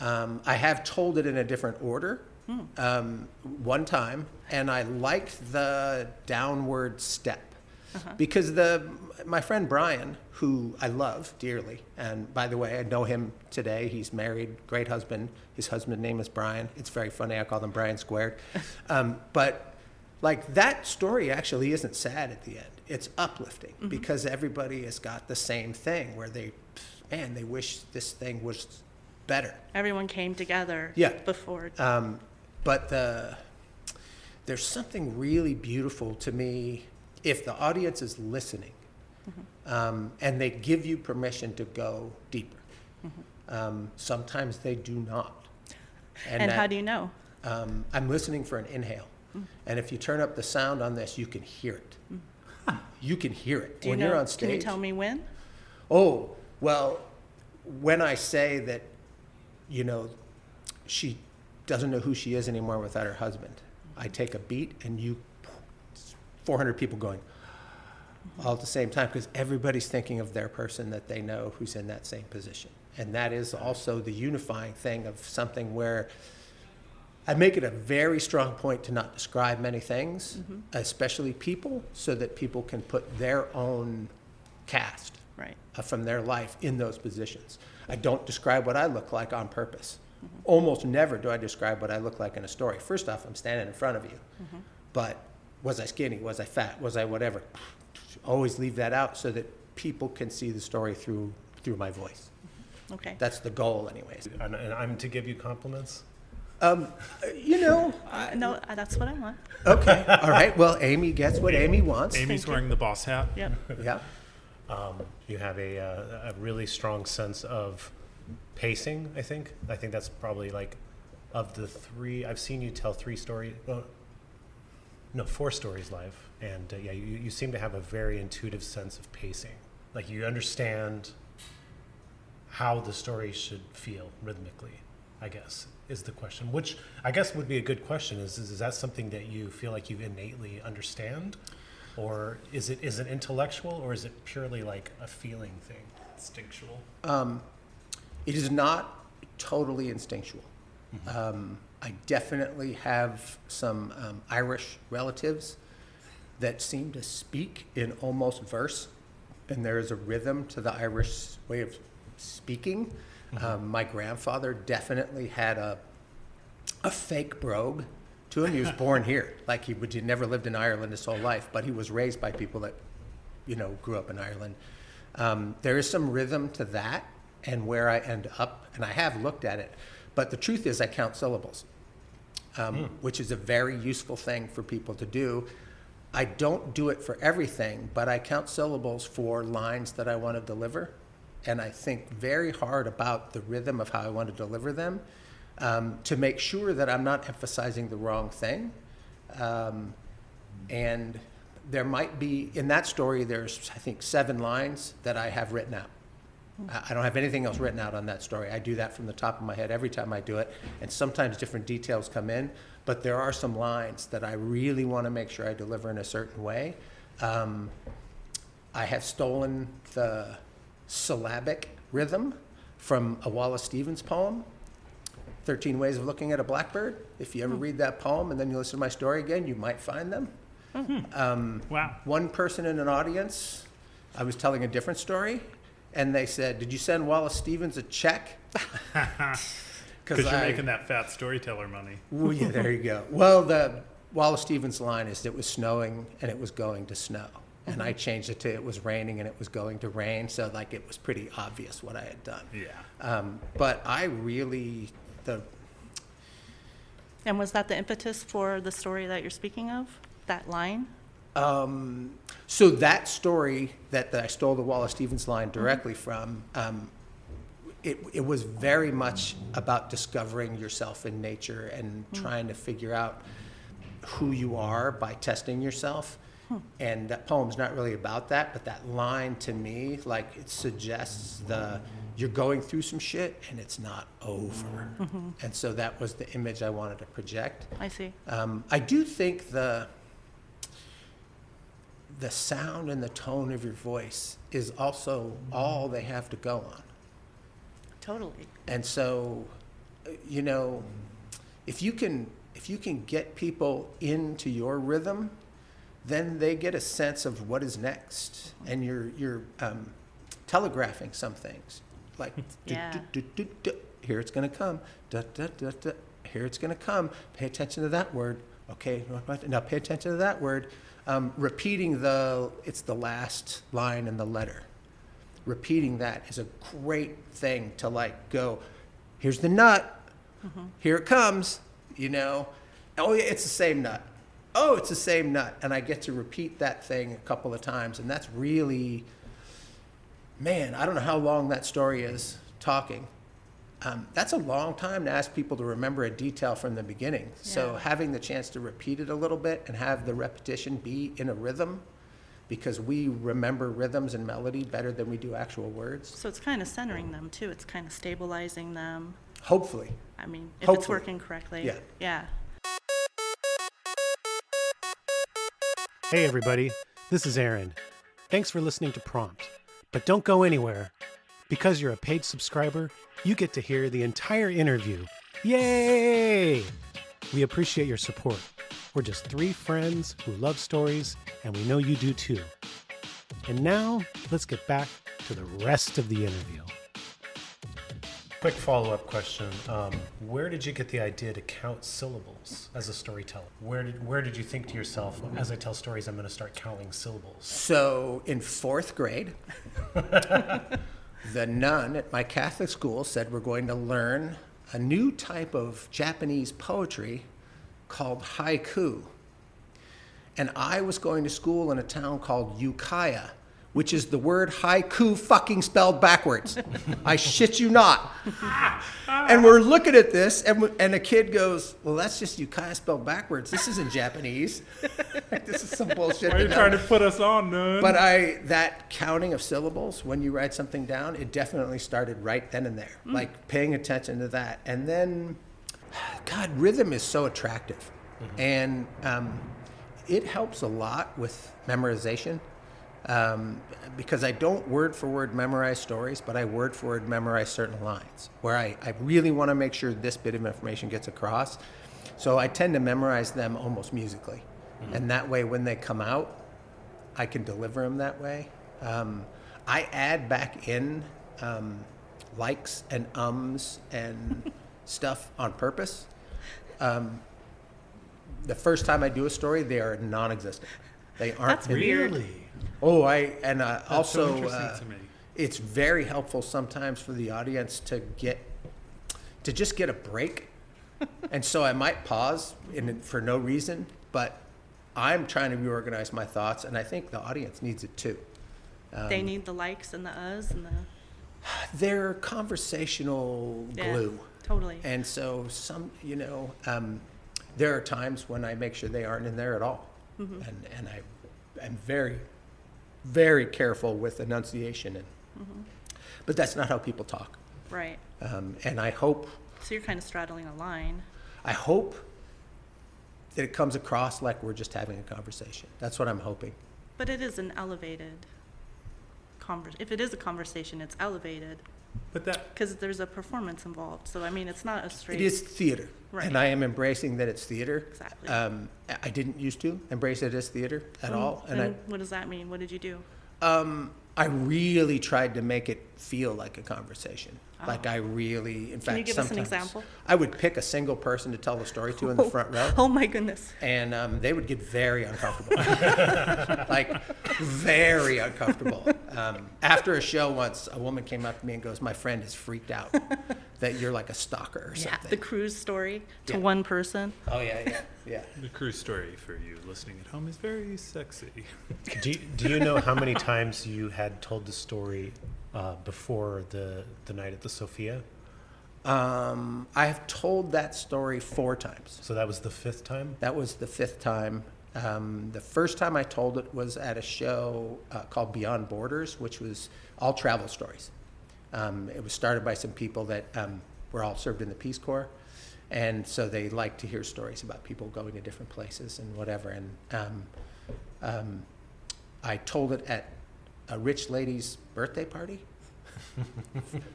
[SPEAKER 1] I have told it in a different order. One time, and I liked the downward step because my friend Brian, who I love dearly, and by the way, I know him today. He's married, great husband. His husband's name is Brian. It's very funny. I call them Brian squared. But like that story actually isn't sad at the end. It's uplifting because everybody has got the same thing where they wish this thing was better.
[SPEAKER 2] Everyone came together before.
[SPEAKER 1] But there's something really beautiful to me if the audience is listening and they give you permission to go deeper. Sometimes they do not.
[SPEAKER 2] And how do you know?
[SPEAKER 1] I'm listening for an inhale. And if you turn up the sound on this, you can hear it. You can hear it. When you're on stage.
[SPEAKER 2] Can you tell me when?
[SPEAKER 1] Oh, well, when I say that, she doesn't know who she is anymore without her husband. I take a beat and 400 people going all at the same time because everybody's thinking of their person that they know who's in that same position. And that is also the unifying thing of something where I make it a very strong point to not describe many things, especially people, so that people can put their own cast from their life in those positions. I don't describe what I look like on purpose. Almost never do I describe what I look like in a story. First off, I'm standing in front of you. But was I skinny? Was I fat? Was I whatever? Always leave that out so that people can see the story through my voice.
[SPEAKER 2] Okay.
[SPEAKER 1] That's the goal anyways.
[SPEAKER 4] And I'm to give you compliments?
[SPEAKER 2] No, that's what I want.
[SPEAKER 1] Okay. All right. Well, Amy gets what Amy wants.
[SPEAKER 3] Amy's wearing the boss hat.
[SPEAKER 2] Yep.
[SPEAKER 1] Yeah.
[SPEAKER 4] You have a really strong sense of pacing, I think. I think that's probably like, of the 3, I've seen you tell 4 stories live. And you seem to have a very intuitive sense of pacing. Like you understand how the story should feel rhythmically, I guess, is the question. Which I guess would be a good question. Is that something that you feel like you innately understand? Or is it intellectual, or is it purely like a feeling thing, instinctual?
[SPEAKER 1] It is not totally instinctual. I definitely have some Irish relatives that seem to speak in almost verse, and there is a rhythm to the Irish way of speaking. My grandfather definitely had a fake brogue to him. He was born here. Like he never lived in Ireland his whole life, but he was raised by people that, grew up in Ireland. There is some rhythm to that and where I end up, and I have looked at it. But the truth is I count syllables, which is a very useful thing for people to do. I don't do it for everything, but I count syllables for lines that I want to deliver. And I think very hard about the rhythm of how I want to deliver them to make sure that I'm not emphasizing the wrong thing. And there might be, in that story, there's, I think, 7 lines that I have written out. I don't have anything else written out on that story. I do that from the top of my head every time I do it. And sometimes different details come in, but there are some lines that I really want to make sure I deliver in a certain way. I have stolen the syllabic rhythm from a Wallace Stevens poem, 13 Ways of Looking at a Blackbird. If you ever read that poem and then you listen to my story again, you might find them.
[SPEAKER 3] Wow.
[SPEAKER 1] One person in an audience, I was telling a different story, and they said, "Did you send Wallace Stevens a check?"
[SPEAKER 3] Because you're making that fat storyteller money.
[SPEAKER 1] Well, yeah, there you go. Well, the Wallace Stevens line is, "It was snowing and it was going to snow." And I changed it to, "It was raining and it was going to rain." So like it was pretty obvious what I had done.
[SPEAKER 3] Yeah.
[SPEAKER 1] But I really,
[SPEAKER 2] And was that the impetus for the story that you're speaking of? That line?
[SPEAKER 1] so that story that I stole the Wallace Stevens line directly from, it was very much about discovering yourself in nature and trying to figure out who you are by testing yourself. And that poem's not really about that, but that line to me, like, it suggests you're going through some shit and it's not over. And so that was the image I wanted to project.
[SPEAKER 2] I see.
[SPEAKER 1] I do think the sound and the tone of your voice is also all they have to go on.
[SPEAKER 2] Totally.
[SPEAKER 1] And so, you know, if you can get people into your rhythm, then they get a sense of what is next, and you're telegraphing some things, like
[SPEAKER 2] Yeah.
[SPEAKER 1] here it's going to come, here it's going to come. Pay attention to that word. Okay, now pay attention to that word. Repeating it's the last line in the letter. Repeating that is a great thing to, like, go, here's the nut, here it comes, you know. Oh yeah, it's the same nut. Oh, it's the same nut. And I get to repeat that thing a couple of times. And that's really, man, I don't know how long that story is talking. That's a long time to ask people to remember a detail from the beginning.
[SPEAKER 2] Yeah.
[SPEAKER 1] So having the chance to repeat it a little bit and have the repetition be in a rhythm, because we remember rhythms and melody better than we do actual words.
[SPEAKER 2] So it's kind of centering them too. It's kind of stabilizing them.
[SPEAKER 1] Hopefully.
[SPEAKER 2] I mean, if it's
[SPEAKER 1] Hopefully.
[SPEAKER 2] working correctly.
[SPEAKER 1] Yeah.
[SPEAKER 2] Yeah.
[SPEAKER 4] Hey everybody, this is Aaron. Thanks for listening to Prompt. But don't go anywhere. Because you're a paid subscriber, you get to hear the entire interview. Yay! We appreciate your support. We're just three friends who love stories, and we know you do too. And now, let's get back to the rest of the interview. Quick follow-up question. Where did you get the idea to count syllables as a storyteller? Where did you think to yourself, as I tell stories, I'm going to start counting syllables?
[SPEAKER 1] So in 4th grade, the nun at my Catholic school said we're going to learn a new type of Japanese poetry called haiku. And I was going to school in a town called Ukiah, which is the word haiku fucking spelled backwards. I shit you not. And we're looking at this, and a kid goes, well, that's just Ukiah spelled backwards. This isn't Japanese. This is some bullshit.
[SPEAKER 3] Why are you trying to put us on, nun?
[SPEAKER 1] But that counting of syllables, when you write something down, it definitely started right then and there. Like paying attention to that. And then, God, rhythm is so attractive. And it helps a lot with memorization. Because I don't word for word memorize stories, but I word for word memorize certain lines where I really want to make sure this bit of information gets across. So I tend to memorize them almost musically. And that way, when they come out, I can deliver them that way. I add back in likes and ums and stuff on purpose. The first time I do a story, they are non-existent. They aren't.
[SPEAKER 2] That's weird.
[SPEAKER 3] Really?
[SPEAKER 1] Oh,
[SPEAKER 3] That's
[SPEAKER 1] also,
[SPEAKER 3] so interesting to me.
[SPEAKER 1] it's very helpful sometimes for the audience to just get a break. And so I might pause for no reason, but I'm trying to reorganize my thoughts, and I think the audience needs it too.
[SPEAKER 2] They need the likes and the uhs and the...
[SPEAKER 1] They're conversational glue.
[SPEAKER 2] Totally.
[SPEAKER 1] And so there are times when I make sure they aren't in there at all. And I'm very, very careful with enunciation. But that's not how people talk.
[SPEAKER 2] Right.
[SPEAKER 1] And I hope
[SPEAKER 2] So you're kind of straddling a line.
[SPEAKER 1] that it comes across like we're just having a conversation. That's what I'm hoping.
[SPEAKER 2] But it is an elevated if it is a conversation, it's elevated
[SPEAKER 3] But that
[SPEAKER 2] because there's a performance involved. So, I mean, it's not a straight...
[SPEAKER 1] It is theater.
[SPEAKER 2] Right.
[SPEAKER 1] And I am embracing that it's theater.
[SPEAKER 2] Exactly.
[SPEAKER 1] I didn't used to embrace it as theater at all.
[SPEAKER 2] And what does that mean? What did you do?
[SPEAKER 1] I really tried to make it feel like a conversation. Like I really, in fact,
[SPEAKER 2] Can you give us an
[SPEAKER 1] sometimes
[SPEAKER 2] example?
[SPEAKER 1] I would pick a single person to tell the story to in the front row,
[SPEAKER 2] Oh, my goodness.
[SPEAKER 1] and they would get very uncomfortable, like very uncomfortable. After a show once, a woman came up to me and goes, "My friend is freaked out that you're like a stalker or
[SPEAKER 2] Yeah,
[SPEAKER 1] something."
[SPEAKER 2] the cruise story to
[SPEAKER 1] Yeah.
[SPEAKER 2] one person.
[SPEAKER 1] Oh yeah.
[SPEAKER 3] the cruise story for you listening at home is very sexy.
[SPEAKER 4] Do you know how many times you had told the story before the night at the Sofia?
[SPEAKER 1] I have told that story 4 times.
[SPEAKER 4] So that was the 5th time?
[SPEAKER 1] That was the 5th time. The first time I told it was at a show called Beyond Borders, which was all travel stories. It was started by some people that were all served in the Peace Corps, and so they like to hear stories about people going to different places and whatever. And I told it at a rich lady's birthday party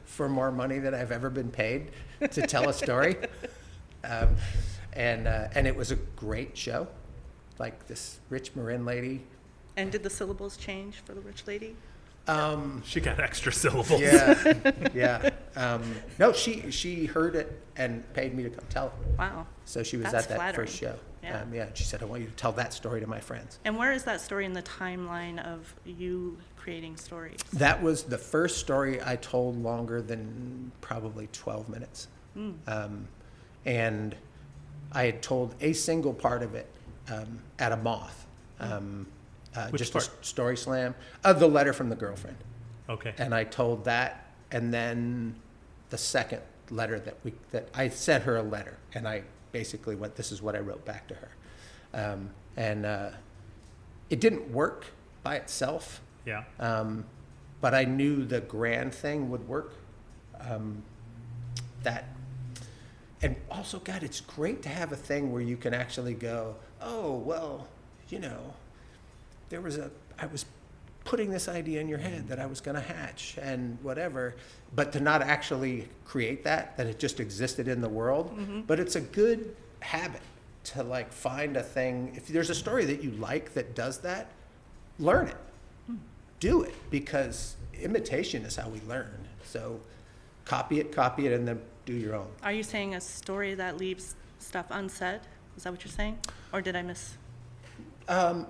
[SPEAKER 1] for more money than I've ever been paid to tell a story. And it was a great show. Like this rich Marin lady.
[SPEAKER 2] And did the syllables change for the rich lady?
[SPEAKER 3] She got extra syllables.
[SPEAKER 1] Yeah. No, she heard it and paid me to come tell it.
[SPEAKER 2] Wow.
[SPEAKER 1] So she was
[SPEAKER 2] That's
[SPEAKER 1] at that
[SPEAKER 2] flattering.
[SPEAKER 1] first show.
[SPEAKER 2] Yeah.
[SPEAKER 1] She said, I want you to tell that story to my friends.
[SPEAKER 2] And where is that story in the timeline of you creating stories?
[SPEAKER 1] That was the first story I told longer than probably 12 minutes. And I had told a single part of it at a moth.
[SPEAKER 3] Which
[SPEAKER 1] just
[SPEAKER 3] part?
[SPEAKER 1] a story slam. The letter from the girlfriend.
[SPEAKER 3] Okay.
[SPEAKER 1] And I told that, and then the second letter that I sent her a letter, and I basically went, this is what I wrote back to her. And it didn't work by itself,
[SPEAKER 3] Yeah.
[SPEAKER 1] but I knew the grand thing would work. And also, God, it's great to have a thing where you can actually go, oh, well, I was putting this idea in your head that I was going to hatch and whatever, but to not actually create that it just existed in the world. But it's a good habit to like find a thing. If there's a story that you like that does that, learn it, do it, because imitation is how we learn. So copy it, and then do your own.
[SPEAKER 2] Are you saying a story that leaves stuff unsaid? Is that what you're saying? Or did I miss?
[SPEAKER 1] I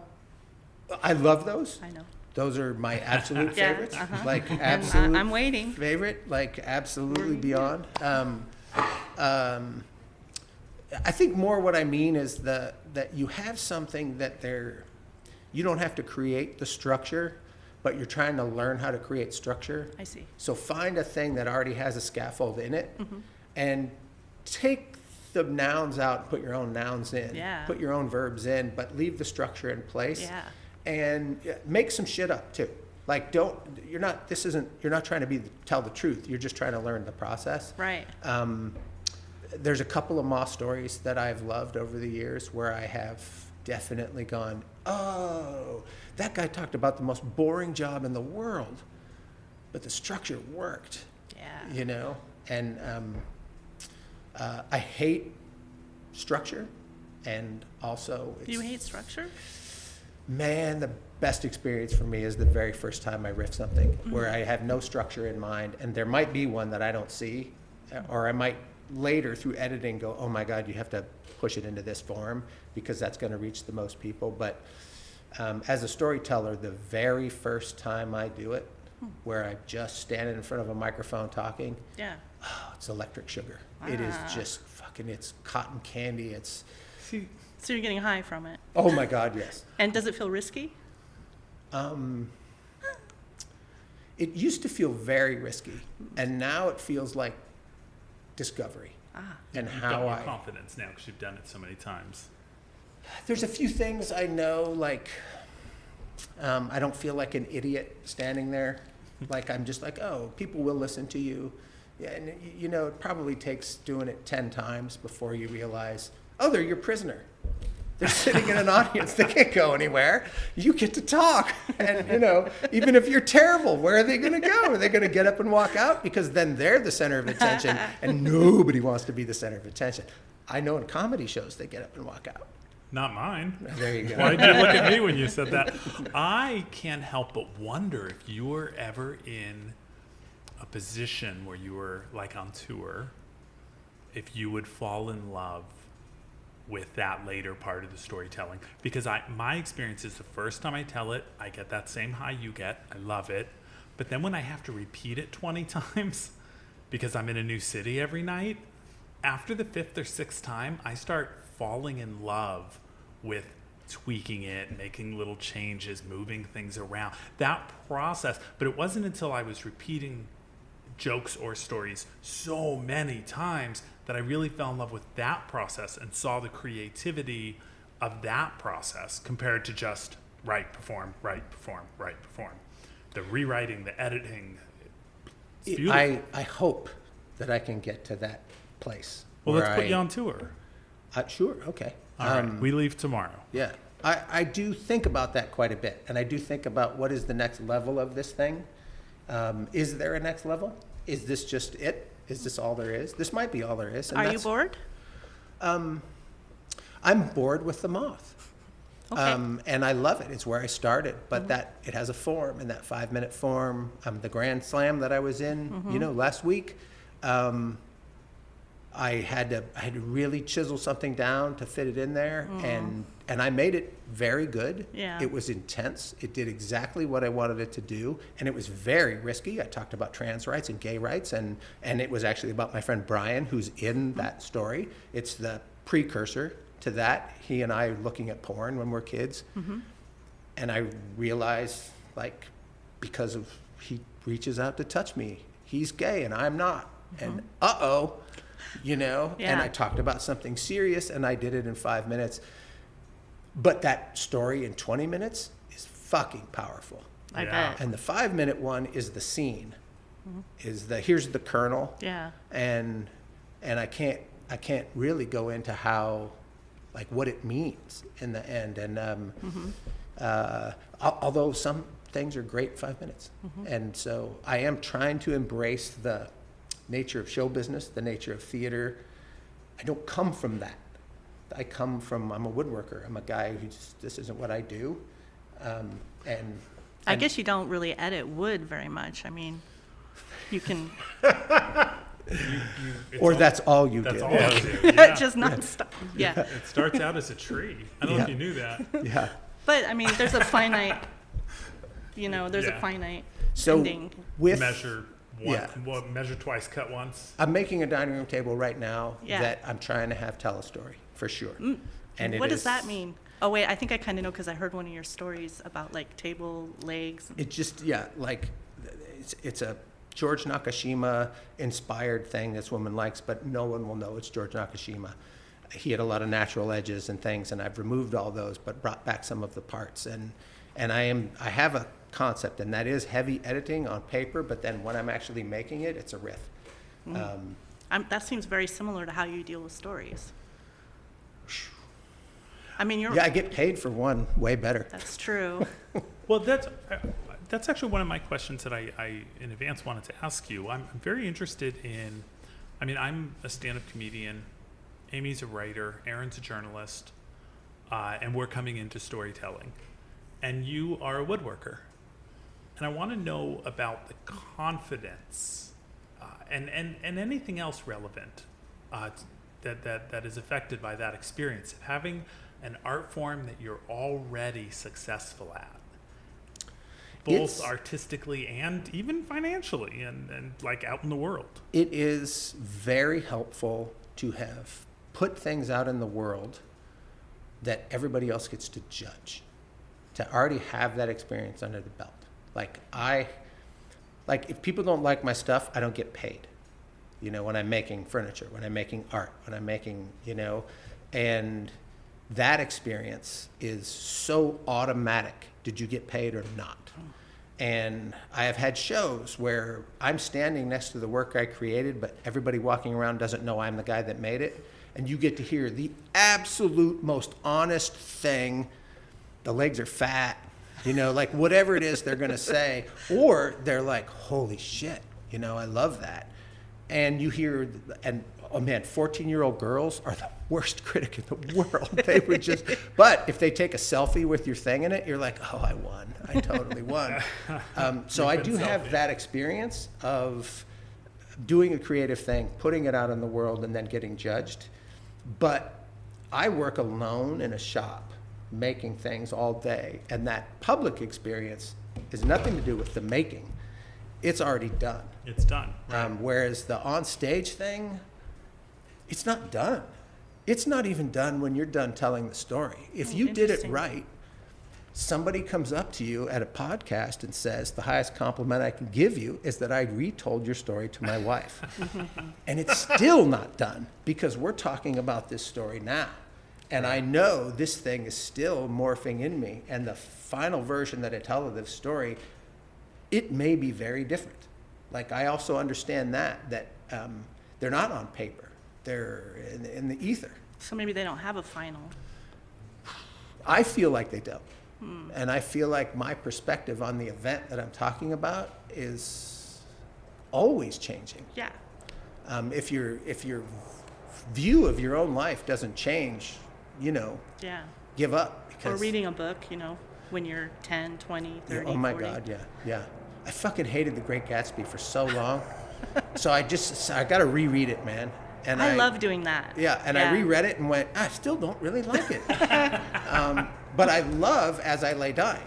[SPEAKER 1] love those.
[SPEAKER 2] I know.
[SPEAKER 1] Those are my absolute
[SPEAKER 2] Yeah,
[SPEAKER 1] favorites.
[SPEAKER 2] uh-huh.
[SPEAKER 1] Like
[SPEAKER 2] And
[SPEAKER 1] absolute
[SPEAKER 2] I'm waiting.
[SPEAKER 1] favorite, like absolutely beyond. I think more what I mean is that you have something that you don't have to create the structure, but you're trying to learn how to create structure.
[SPEAKER 2] I see.
[SPEAKER 1] So find a thing that already has a scaffold in it, and take the nouns out and put your own nouns in.
[SPEAKER 2] Yeah.
[SPEAKER 1] Put your own verbs in, but leave the structure in place.
[SPEAKER 2] Yeah.
[SPEAKER 1] And make some shit up too. Like you're not trying to tell the truth. You're just trying to learn the process.
[SPEAKER 2] Right.
[SPEAKER 1] There's a couple of moth stories that I've loved over the years where I have definitely gone, oh, that guy talked about the most boring job in the world, but the structure worked.
[SPEAKER 2] Yeah.
[SPEAKER 1] And I hate structure, and also
[SPEAKER 2] You hate structure?
[SPEAKER 1] Man, the best experience for me is the very first time I riff something where I have no structure in mind, and there might be one that I don't see, or I might later through editing go, oh my God, you have to push it into this form because that's going to reach the most people. But as a storyteller, the very first time I do it, where I'm just standing in front of a microphone talking,
[SPEAKER 2] Yeah.
[SPEAKER 1] oh, it's electric sugar. It is just fucking, it's cotton candy. It's,
[SPEAKER 2] So you're getting high from it.
[SPEAKER 1] oh my God, yes.
[SPEAKER 2] And does it feel risky?
[SPEAKER 1] It used to feel very risky, and now it feels like discovery. And
[SPEAKER 3] You've
[SPEAKER 1] how
[SPEAKER 3] got more
[SPEAKER 1] I
[SPEAKER 3] confidence now because you've done it so many times.
[SPEAKER 1] there's a few things I know, like I don't feel like an idiot standing there. Like I'm just like, oh, people will listen to you. Yeah, and it probably takes doing it 10 times before you realize, oh, they're your prisoner. They're sitting in an audience. They can't go anywhere. You get to talk. And, even if you're terrible, where are they going to go? Are they going to get up and walk out? Because then they're the center of attention, and nobody wants to be the center of attention. I know in comedy shows they get up and walk out.
[SPEAKER 3] Not mine.
[SPEAKER 1] There you go.
[SPEAKER 3] Why did you look at me when you said that? I can't help but wonder if you were ever in a position where you were like on tour, if you would fall in love with that later part of the storytelling. Because my experience is the first time I tell it, I get that same high you get. I love it. But then when I have to repeat it 20 times because I'm in a new city every night, after the 5th or 6th time, I start falling in love with tweaking it, making little changes, moving things around. That process, but it wasn't until I was repeating jokes or stories so many times that I really fell in love with that process and saw the creativity of that process compared to just write, perform, write, perform, write, perform. The rewriting, the editing. It's beautiful.
[SPEAKER 1] I hope that I can get to that place.
[SPEAKER 3] Well,
[SPEAKER 1] where
[SPEAKER 3] let's put you on tour.
[SPEAKER 1] Sure, okay.
[SPEAKER 3] All right, we leave tomorrow.
[SPEAKER 1] Yeah, I do think about that quite a bit, and I do think about what is the next level of this thing. Is there a next level? Is this just it? Is this all there is? This might be all there is. And
[SPEAKER 2] Are you bored?
[SPEAKER 1] I'm bored with the moth.
[SPEAKER 2] Okay.
[SPEAKER 1] And I love it. It's where I started, but that it has a form, and that 5-minute form, the Grand Slam that I was in, last week, I had to really chisel something down to fit it in there, and I made it very good.
[SPEAKER 2] Yeah.
[SPEAKER 1] It was intense. It did exactly what I wanted it to do, and it was very risky. I talked about trans rights and gay rights, and it was actually about my friend Brian, who's in that story. It's the precursor to that. He and I looking at porn when we're kids, and I realized, like, because of he reaches out to touch me, he's gay and I'm not, and
[SPEAKER 2] Yeah.
[SPEAKER 1] and I talked about something serious, and I did it in 5 minutes. But that story in 20 minutes is fucking powerful.
[SPEAKER 2] I
[SPEAKER 3] Yeah.
[SPEAKER 2] bet.
[SPEAKER 1] And the 5-minute one is the scene, is here's the kernel,
[SPEAKER 2] Yeah.
[SPEAKER 1] and I can't really go into how, like, what it means in the end. And although some things are great 5 minutes, and so I am trying to embrace the nature of show business, the nature of theater. I don't come from that. I'm a woodworker. I'm a guy who just, this isn't what I do.
[SPEAKER 2] I guess you don't really edit wood very much. I mean, you can
[SPEAKER 1] Or that's all you
[SPEAKER 3] That's
[SPEAKER 1] do.
[SPEAKER 3] all I do. Yeah.
[SPEAKER 2] just non-stop. Yeah.
[SPEAKER 3] It starts out as a tree. I don't know if you knew that.
[SPEAKER 1] Yeah.
[SPEAKER 2] But I mean, there's a finite, there's a
[SPEAKER 3] Yeah.
[SPEAKER 2] finite
[SPEAKER 1] So
[SPEAKER 2] ending.
[SPEAKER 1] with
[SPEAKER 3] Measure one,
[SPEAKER 1] Yeah.
[SPEAKER 3] well, measure twice, cut once.
[SPEAKER 1] I'm making a dining room table right now
[SPEAKER 2] Yeah.
[SPEAKER 1] that I'm trying to have tell a story for sure. And
[SPEAKER 2] What does that mean? Oh wait, I think I kind of know because I heard one of your stories about like table legs.
[SPEAKER 1] It just, like it's a George Nakashima inspired thing this woman likes, but no one will know it's George Nakashima. He had a lot of natural edges and things, and I've removed all those, but brought back some of the parts. And I have a concept, and that is heavy editing on paper, but then when I'm actually making it, it's a riff.
[SPEAKER 2] That seems very similar to how you deal with stories. I mean,
[SPEAKER 1] Yeah, I get paid for one way better.
[SPEAKER 2] that's true.
[SPEAKER 3] Well, that's actually one of my questions that I in advance wanted to ask you. I'm very interested in, I'm a stand-up comedian, Amy's a writer, Aaron's a journalist, and we're coming into storytelling. And you are a woodworker. And I want to know about the confidence and anything else relevant that is affected by that experience of having an art form that you're already successful at, both artistically and even financially and like out in the world.
[SPEAKER 1] It is very helpful to have put things out in the world that everybody else gets to judge, to already have that experience under the belt. If people don't like my stuff, I don't get paid. When I'm making furniture, when I'm making art, when I'm making, and that experience is so automatic. Did you get paid or not? And I have had shows where I'm standing next to the work I created, but everybody walking around doesn't know I'm the guy that made it. And you get to hear the absolute most honest thing. The legs are fat, whatever it is they're going to say. Or they're like, holy shit, I love that. And you hear, and oh man, 14-year-old girls are the worst critic in the world. They would just, but if they take a selfie with your thing in it, you're like, oh, I won. I totally won. So I do have that experience of doing a creative thing, putting it out in the world, and then getting judged. But I work alone in a shop, making things all day. And that public experience has nothing to do with the making. It's already done.
[SPEAKER 3] It's done. Right.
[SPEAKER 1] Whereas the on-stage thing, it's not done. It's not even done when you're done telling the story. If you did it
[SPEAKER 2] Interesting.
[SPEAKER 1] right, somebody comes up to you at a podcast and says, the highest compliment I can give you is that I retold your story to my wife. And it's still not done because we're talking about this story now. And I know this thing is still morphing in me. And the final version that I tell of this story, it may be very different. Like, I also understand that they're not on paper. They're in the ether.
[SPEAKER 2] So maybe they don't have a final.
[SPEAKER 1] I feel like they don't. And I feel like my perspective on the event that I'm talking about is always changing.
[SPEAKER 2] Yeah.
[SPEAKER 1] If your view of your own life doesn't change,
[SPEAKER 2] Yeah.
[SPEAKER 1] give up.
[SPEAKER 2] Or reading a book, when you're 10, 20, 30,
[SPEAKER 1] Oh my
[SPEAKER 2] 40.
[SPEAKER 1] God, yeah. I fucking hated The Great Gatsby for so long. So I got to reread it, man. And
[SPEAKER 2] I love doing that.
[SPEAKER 1] Yeah, and I reread it and went, I still don't really like it. But I love As I Lay Dying,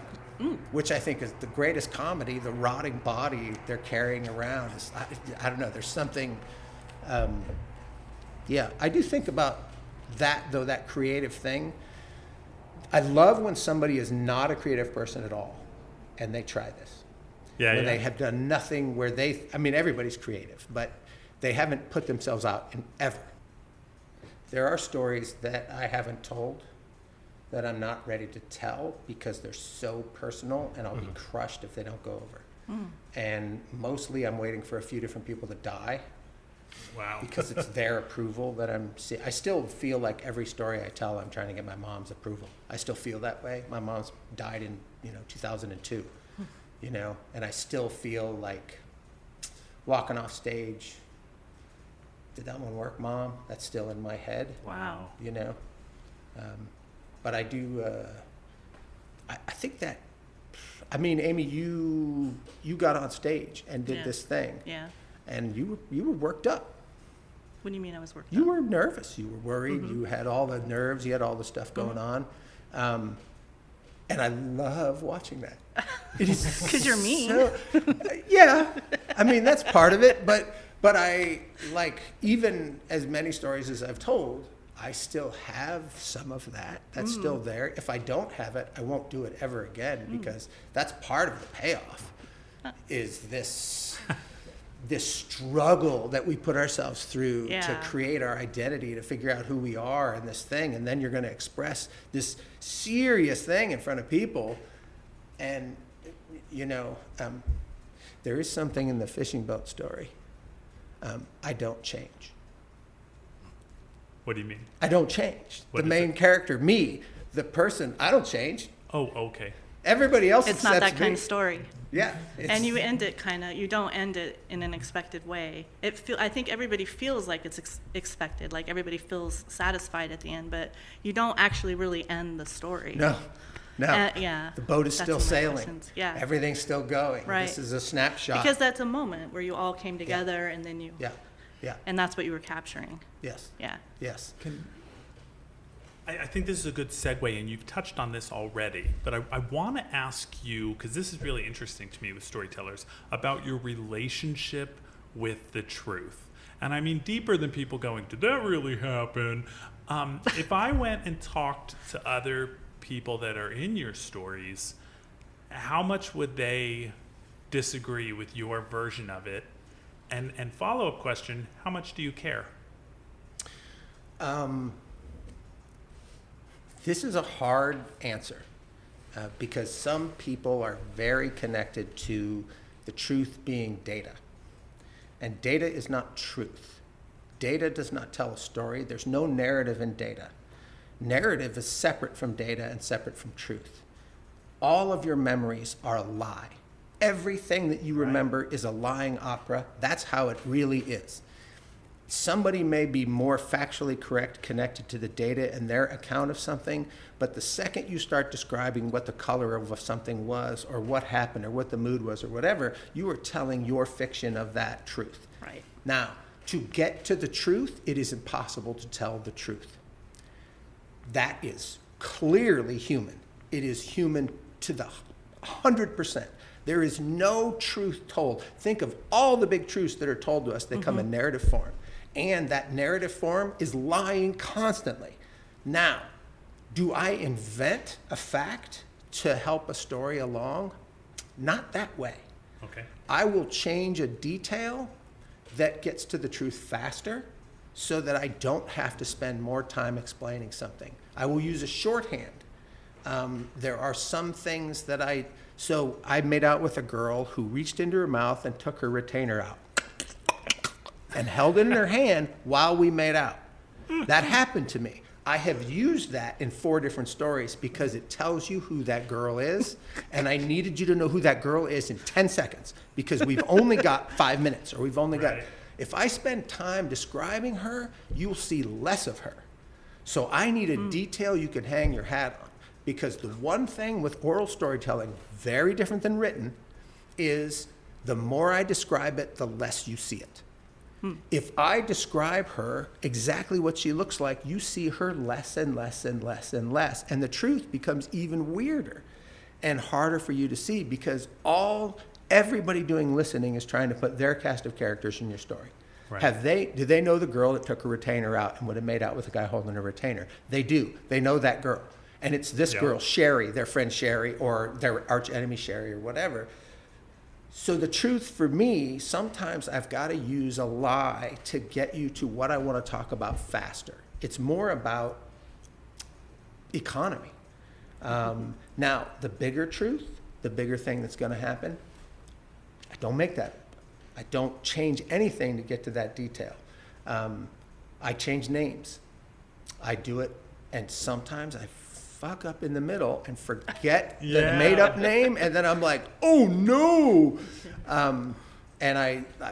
[SPEAKER 1] which I think is the greatest comedy. The rotting body they're carrying around. I don't know, there's something, I do think about that, though, that creative thing. I love when somebody is not a creative person at all, and they try this. When they have done nothing where everybody's creative, but they haven't put themselves out in ever. There are stories that I haven't told that I'm not ready to tell because they're so personal, and I'll be crushed if they don't go over. And mostly I'm waiting for a few different people to die.
[SPEAKER 3] Wow.
[SPEAKER 1] Because it's their approval that I still feel like every story I tell, I'm trying to get my mom's approval. I still feel that way. My mom's died in 2002, and I still feel like walking off stage. Did that one work, Mom? That's still in my head.
[SPEAKER 2] Wow.
[SPEAKER 1] But I do. I think that. Amy, you got on stage and did this thing.
[SPEAKER 2] Yeah.
[SPEAKER 1] And you were worked up.
[SPEAKER 2] What do you mean I was worked
[SPEAKER 1] You
[SPEAKER 2] up?
[SPEAKER 1] were nervous. You were worried. You had all the nerves. You had all the stuff going on. And I love watching that. It is
[SPEAKER 2] 'Cause you're mean.
[SPEAKER 1] Yeah. That's part of it. But I, even as many stories as I've told, I still have some of that. That's still there. If I don't have it, I won't do it ever again, because that's part of the payoff, is this struggle that we put ourselves through to create our identity, to figure out who we are in this thing. And then you're going to express this serious thing in front of people. And, there is something in the fishing boat story. I don't change.
[SPEAKER 3] What do you mean?
[SPEAKER 1] I don't change.
[SPEAKER 3] What
[SPEAKER 1] The
[SPEAKER 3] is
[SPEAKER 1] main character, me, the person, I don't change.
[SPEAKER 3] Oh, okay.
[SPEAKER 1] Everybody else
[SPEAKER 2] It's not
[SPEAKER 1] accepts
[SPEAKER 2] that kind
[SPEAKER 1] me.
[SPEAKER 2] of story.
[SPEAKER 1] Yeah.
[SPEAKER 2] And you end it you don't end it in an expected way. I think everybody feels like it's expected, like everybody feels satisfied at the end, but you don't actually really end the story.
[SPEAKER 1] No.
[SPEAKER 2] Yeah.
[SPEAKER 1] The boat is
[SPEAKER 2] That's
[SPEAKER 1] still
[SPEAKER 2] one of my
[SPEAKER 1] sailing.
[SPEAKER 2] questions. Yeah.
[SPEAKER 1] Everything's still going.
[SPEAKER 2] Right.
[SPEAKER 1] This is a snapshot.
[SPEAKER 2] Because that's a moment where you all came together and then you,
[SPEAKER 1] Yeah.
[SPEAKER 2] and that's what you were capturing.
[SPEAKER 1] Yes.
[SPEAKER 2] Yeah.
[SPEAKER 1] Yes.
[SPEAKER 3] I think this is a good segue, and you've touched on this already, but I want to ask you, because this is really interesting to me with storytellers, about your relationship with the truth. And deeper than people going, did that really happen? If I went and talked to other people that are in your stories, how much would they disagree with your version of it? And follow-up question, how much do you care?
[SPEAKER 1] This is a hard answer because some people are very connected to the truth being data. And data is not truth. Data does not tell a story. There's no narrative in data. Narrative is separate from data and separate from truth. All of your memories are a lie. Everything that you remember is a lying opera. That's how it really is. Somebody may be more factually correct connected to the data and their account of something, but the second you start describing what the color of something was or what happened or what the mood was or whatever, you are telling your fiction of that truth.
[SPEAKER 2] Right.
[SPEAKER 1] Now, to get to the truth, it is impossible to tell the truth. That is clearly human. It is human to the 100%. There is no truth told. Think of all the big truths that are told to us that come in narrative form. and that narrative form is lying constantly. Now, do I invent a fact to help a story along? Not that way.
[SPEAKER 3] Okay.
[SPEAKER 1] I will change a detail that gets to the truth faster so that I don't have to spend more time explaining something. I will use a shorthand. There are some things that so I made out with a girl who reached into her mouth and took her retainer out and held it in her hand while we made out. That happened to me. I have used that in 4 different stories because it tells you who that girl is, and I needed you to know who that girl is in 10 seconds because we've only got 5 minutes, or we've only got... If I spend time describing her, you'll see less of her. So I need a detail you can hang your hat on, because the one thing with oral storytelling, very different than written, is the more I describe it, the less you see it. If I describe her exactly what she looks like, you see her less and less and less and less. And the truth becomes even weirder and harder for you to see because everybody doing listening is trying to put their cast of characters in your story. Right. Do they know the girl that took her retainer out and would have made out with a guy holding a retainer? They do. They know that girl. And it's this girl, Sherry, their friend Sherry, or their arch enemy Sherry, or whatever. So the truth for me, sometimes I've got to use a lie to get you to what I want to talk about faster. It's more about economy. Now, the bigger truth, the bigger thing that's going to happen, I don't make that up. I don't change anything to get to that detail. I change names. I do it, and sometimes I fuck up in the middle and forget the made-up name, and then I'm like, oh no!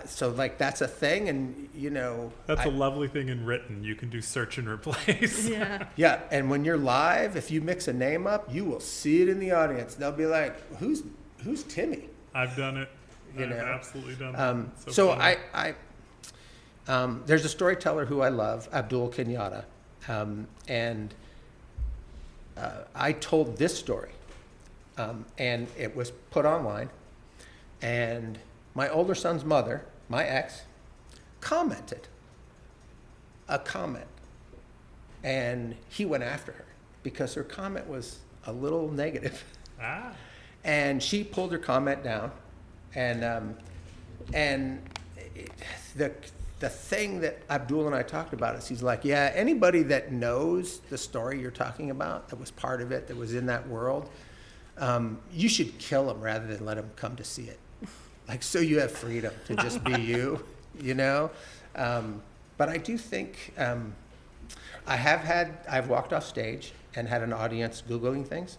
[SPEAKER 1] So like that's a thing, and
[SPEAKER 3] that's a lovely thing in written. You can do search and replace.
[SPEAKER 1] Yeah, and when you're live, if you mix a name up, you will see it in the audience. They'll be like, who's Timmy?
[SPEAKER 3] I've done it. I've absolutely done it.
[SPEAKER 1] So there's a storyteller who I love, Abdul Kenyatta, and I told this story, and it was put online, and my older son's mother, my ex, commented a comment, and he went after her because her comment was a little negative. And she pulled her comment down, and the thing that Abdul and I talked about is he's like, yeah, anybody that knows the story you're talking about, that was part of it, that was in that world, you should kill them rather than let them come to see it. Like, so you have freedom to just be you, But I do think I've walked off stage and had an audience Googling things.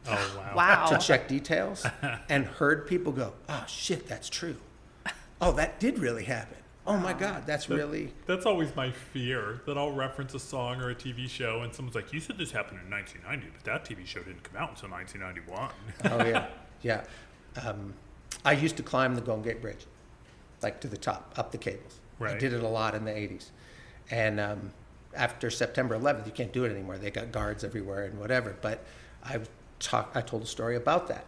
[SPEAKER 3] Oh,
[SPEAKER 2] Wow.
[SPEAKER 1] To check details and heard people go, oh, shit, that's true. Oh, that did really happen. Oh, my God, that's
[SPEAKER 3] That's always my fear, that I'll reference a song or a TV show, and someone's like, you said this happened in 1990, but that TV show didn't come out until 1991.
[SPEAKER 1] Oh, yeah. I used to climb the Golden Gate Bridge, like to the top, up the cables.
[SPEAKER 3] Right.
[SPEAKER 1] I did it a lot in the 80s. And after September 11th, you can't do it anymore. They got guards everywhere and whatever. But I told a story about that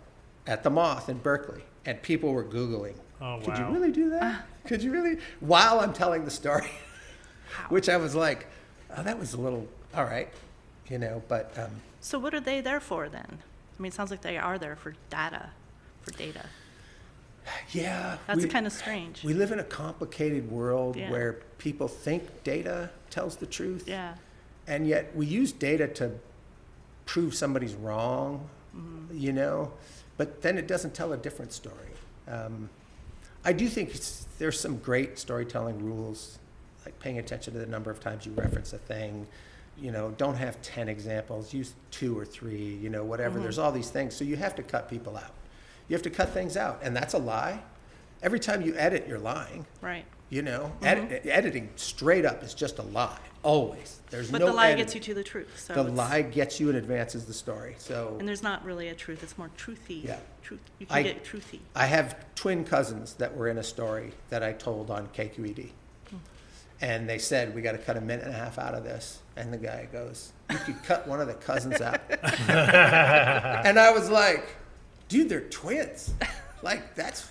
[SPEAKER 1] at the Moth in Berkeley, and people were Googling.
[SPEAKER 3] Oh, wow.
[SPEAKER 1] Could you really do that? Could you really? While I'm telling the story, which I was like, oh, that was a little, all right, but.
[SPEAKER 2] So what are they there for then? I mean, it sounds like they are there for data.
[SPEAKER 1] Yeah.
[SPEAKER 2] That's kind of strange.
[SPEAKER 1] We live in a complicated world where people think data tells the truth.
[SPEAKER 2] Yeah.
[SPEAKER 1] And yet we use data to prove somebody's wrong, but then it doesn't tell a different story. I do think there's some great storytelling rules, like paying attention to the number of times you reference a thing. Don't have 10 examples, use 2 or 3, whatever. There's all these things. So you have to cut people out. You have to cut things out, and that's a lie. Every time you edit, you're lying.
[SPEAKER 2] Right.
[SPEAKER 1] Editing straight up is just a lie, always. There's
[SPEAKER 2] but
[SPEAKER 1] no
[SPEAKER 2] the lie
[SPEAKER 1] edit.
[SPEAKER 2] gets you to the truth. So
[SPEAKER 1] the lie gets you and advances the story.
[SPEAKER 2] And there's not really a truth. It's more truthy.
[SPEAKER 1] Yeah.
[SPEAKER 2] Truth. You can get truthy.
[SPEAKER 1] I have twin cousins that were in a story that I told on KQED. And they said, we got to cut 1.5 minutes out of this. And the guy goes, you could cut one of the cousins out. And I was like, dude, they're twins. Like, that's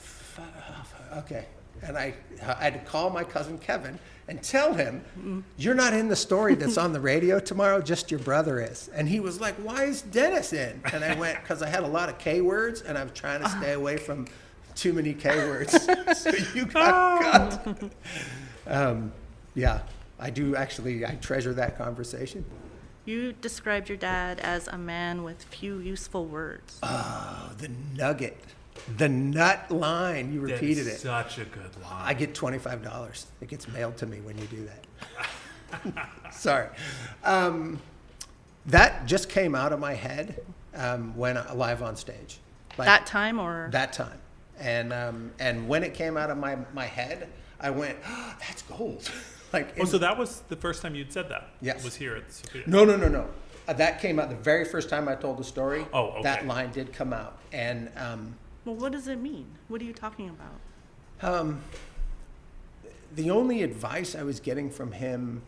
[SPEAKER 1] okay. And I had to call my cousin Kevin and tell him, you're not in the story that's on the radio tomorrow, just your brother is. And he was like, why is Dennis in? And I went, because I had a lot of K words, and I was trying to stay away from too many K words. So you got cut. Yeah, I do actually, I treasure that conversation.
[SPEAKER 2] You described your dad as a man with few useful words.
[SPEAKER 1] Oh, the nugget. The nut line. You repeated it.
[SPEAKER 3] Such a good line.
[SPEAKER 1] I get $25. It gets mailed to me when you do that. Sorry. That just came out of my head when live on stage.
[SPEAKER 2] That time or?
[SPEAKER 1] That time. And when it came out of my head, I went, oh, that's gold.
[SPEAKER 3] So that was the first time you'd said that?
[SPEAKER 1] Yes.
[SPEAKER 3] Was here at the Sofia?
[SPEAKER 1] No. That came out the very first time I told the story.
[SPEAKER 3] Oh, okay.
[SPEAKER 1] That line did come out. And
[SPEAKER 2] well, what does it mean? What are you talking about?
[SPEAKER 1] The only advice I was getting from him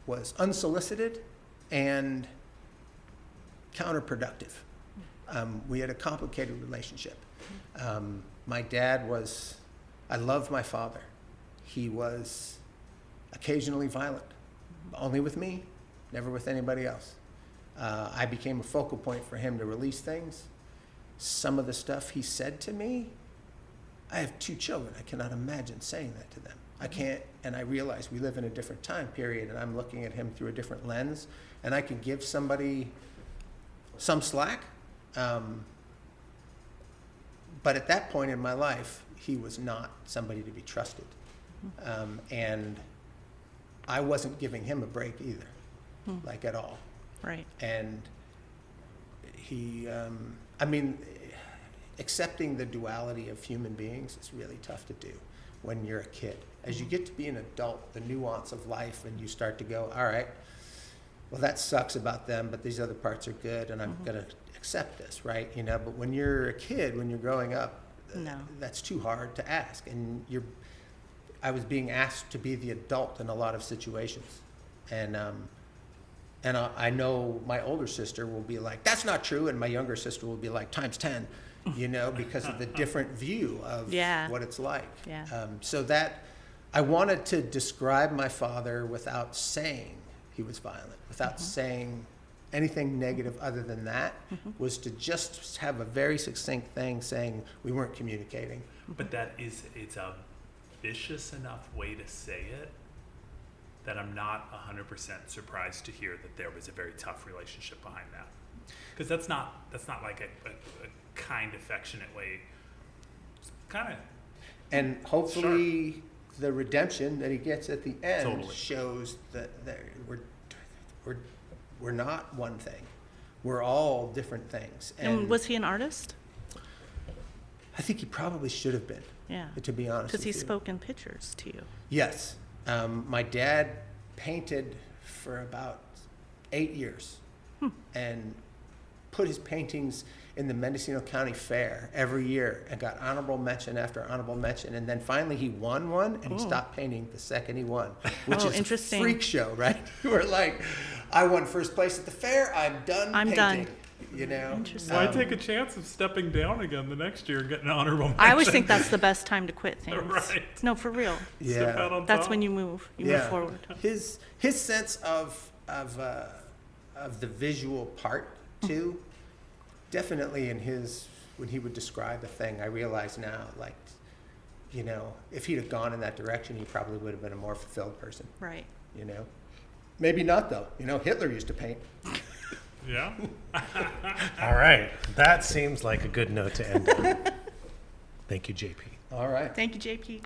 [SPEAKER 1] was unsolicited and counterproductive. We had a complicated relationship. My dad I loved my father. He was occasionally violent, only with me, never with anybody else. I became a focal point for him to release things. Some of the stuff he said to me, I have 2 children. I cannot imagine saying that to them. I can't, and I realize we live in a different time period, and I'm looking at him through a different lens, and I can give somebody some slack. But at that point in my life, he was not somebody to be trusted. And I wasn't giving him a break either, like at all.
[SPEAKER 2] Right.
[SPEAKER 1] And he, accepting the duality of human beings is really tough to do when you're a kid. As you get to be an adult, the nuance of life, and you start to go, all right, well, that sucks about them, but these other parts are good, and I'm going to accept this, right? But when you're a kid, when you're growing up, that's too hard to ask. And I was being asked to be the adult in a lot of situations. And I know my older sister will be like, that's not true. And my younger sister will be like, times 10, because of the different view of what it's like.
[SPEAKER 2] Yeah.
[SPEAKER 1] So that I wanted to describe my father without saying he was violent, without saying anything negative other than that, was to just have a very succinct thing saying we weren't communicating.
[SPEAKER 3] But it's a vicious enough way to say it that I'm not 100% surprised to hear that there was a very tough relationship behind that. Because that's not like a kind, affectionate way. It's kind of.
[SPEAKER 1] And hopefully the redemption that he gets at the end shows that we're not one thing. We're all different things.
[SPEAKER 2] And was he an artist?
[SPEAKER 1] I think he probably should have been.
[SPEAKER 2] Yeah.
[SPEAKER 1] To be honest.
[SPEAKER 2] Because he spoke in pictures to you.
[SPEAKER 1] Yes. My dad painted for about 8 years and put his paintings in the Mendocino County Fair every year and got honorable mention after honorable mention. And then finally he won one, and he stopped painting the second he won, which is
[SPEAKER 2] interesting.
[SPEAKER 1] A freak show, right? We're like, I won first place at the fair. I'm done painting.
[SPEAKER 2] Interesting.
[SPEAKER 3] Why take a chance of stepping down again the next year and getting an honorable mention?
[SPEAKER 2] I always think that's the best time to quit things.
[SPEAKER 3] Right.
[SPEAKER 2] No, for real.
[SPEAKER 1] Yeah.
[SPEAKER 3] Step out on
[SPEAKER 2] That's
[SPEAKER 3] top.
[SPEAKER 2] when you move. You move forward.
[SPEAKER 1] His sense of the visual part too, definitely when he would describe a thing, I realize now, like, if he'd have gone in that direction, he probably would have been a more fulfilled person.
[SPEAKER 2] Right.
[SPEAKER 1] Maybe not though. Hitler used to paint.
[SPEAKER 3] Yeah.
[SPEAKER 4] All right. That seems like a good note to end on. Thank you, JP.
[SPEAKER 1] All right.
[SPEAKER 2] Thank you, JP.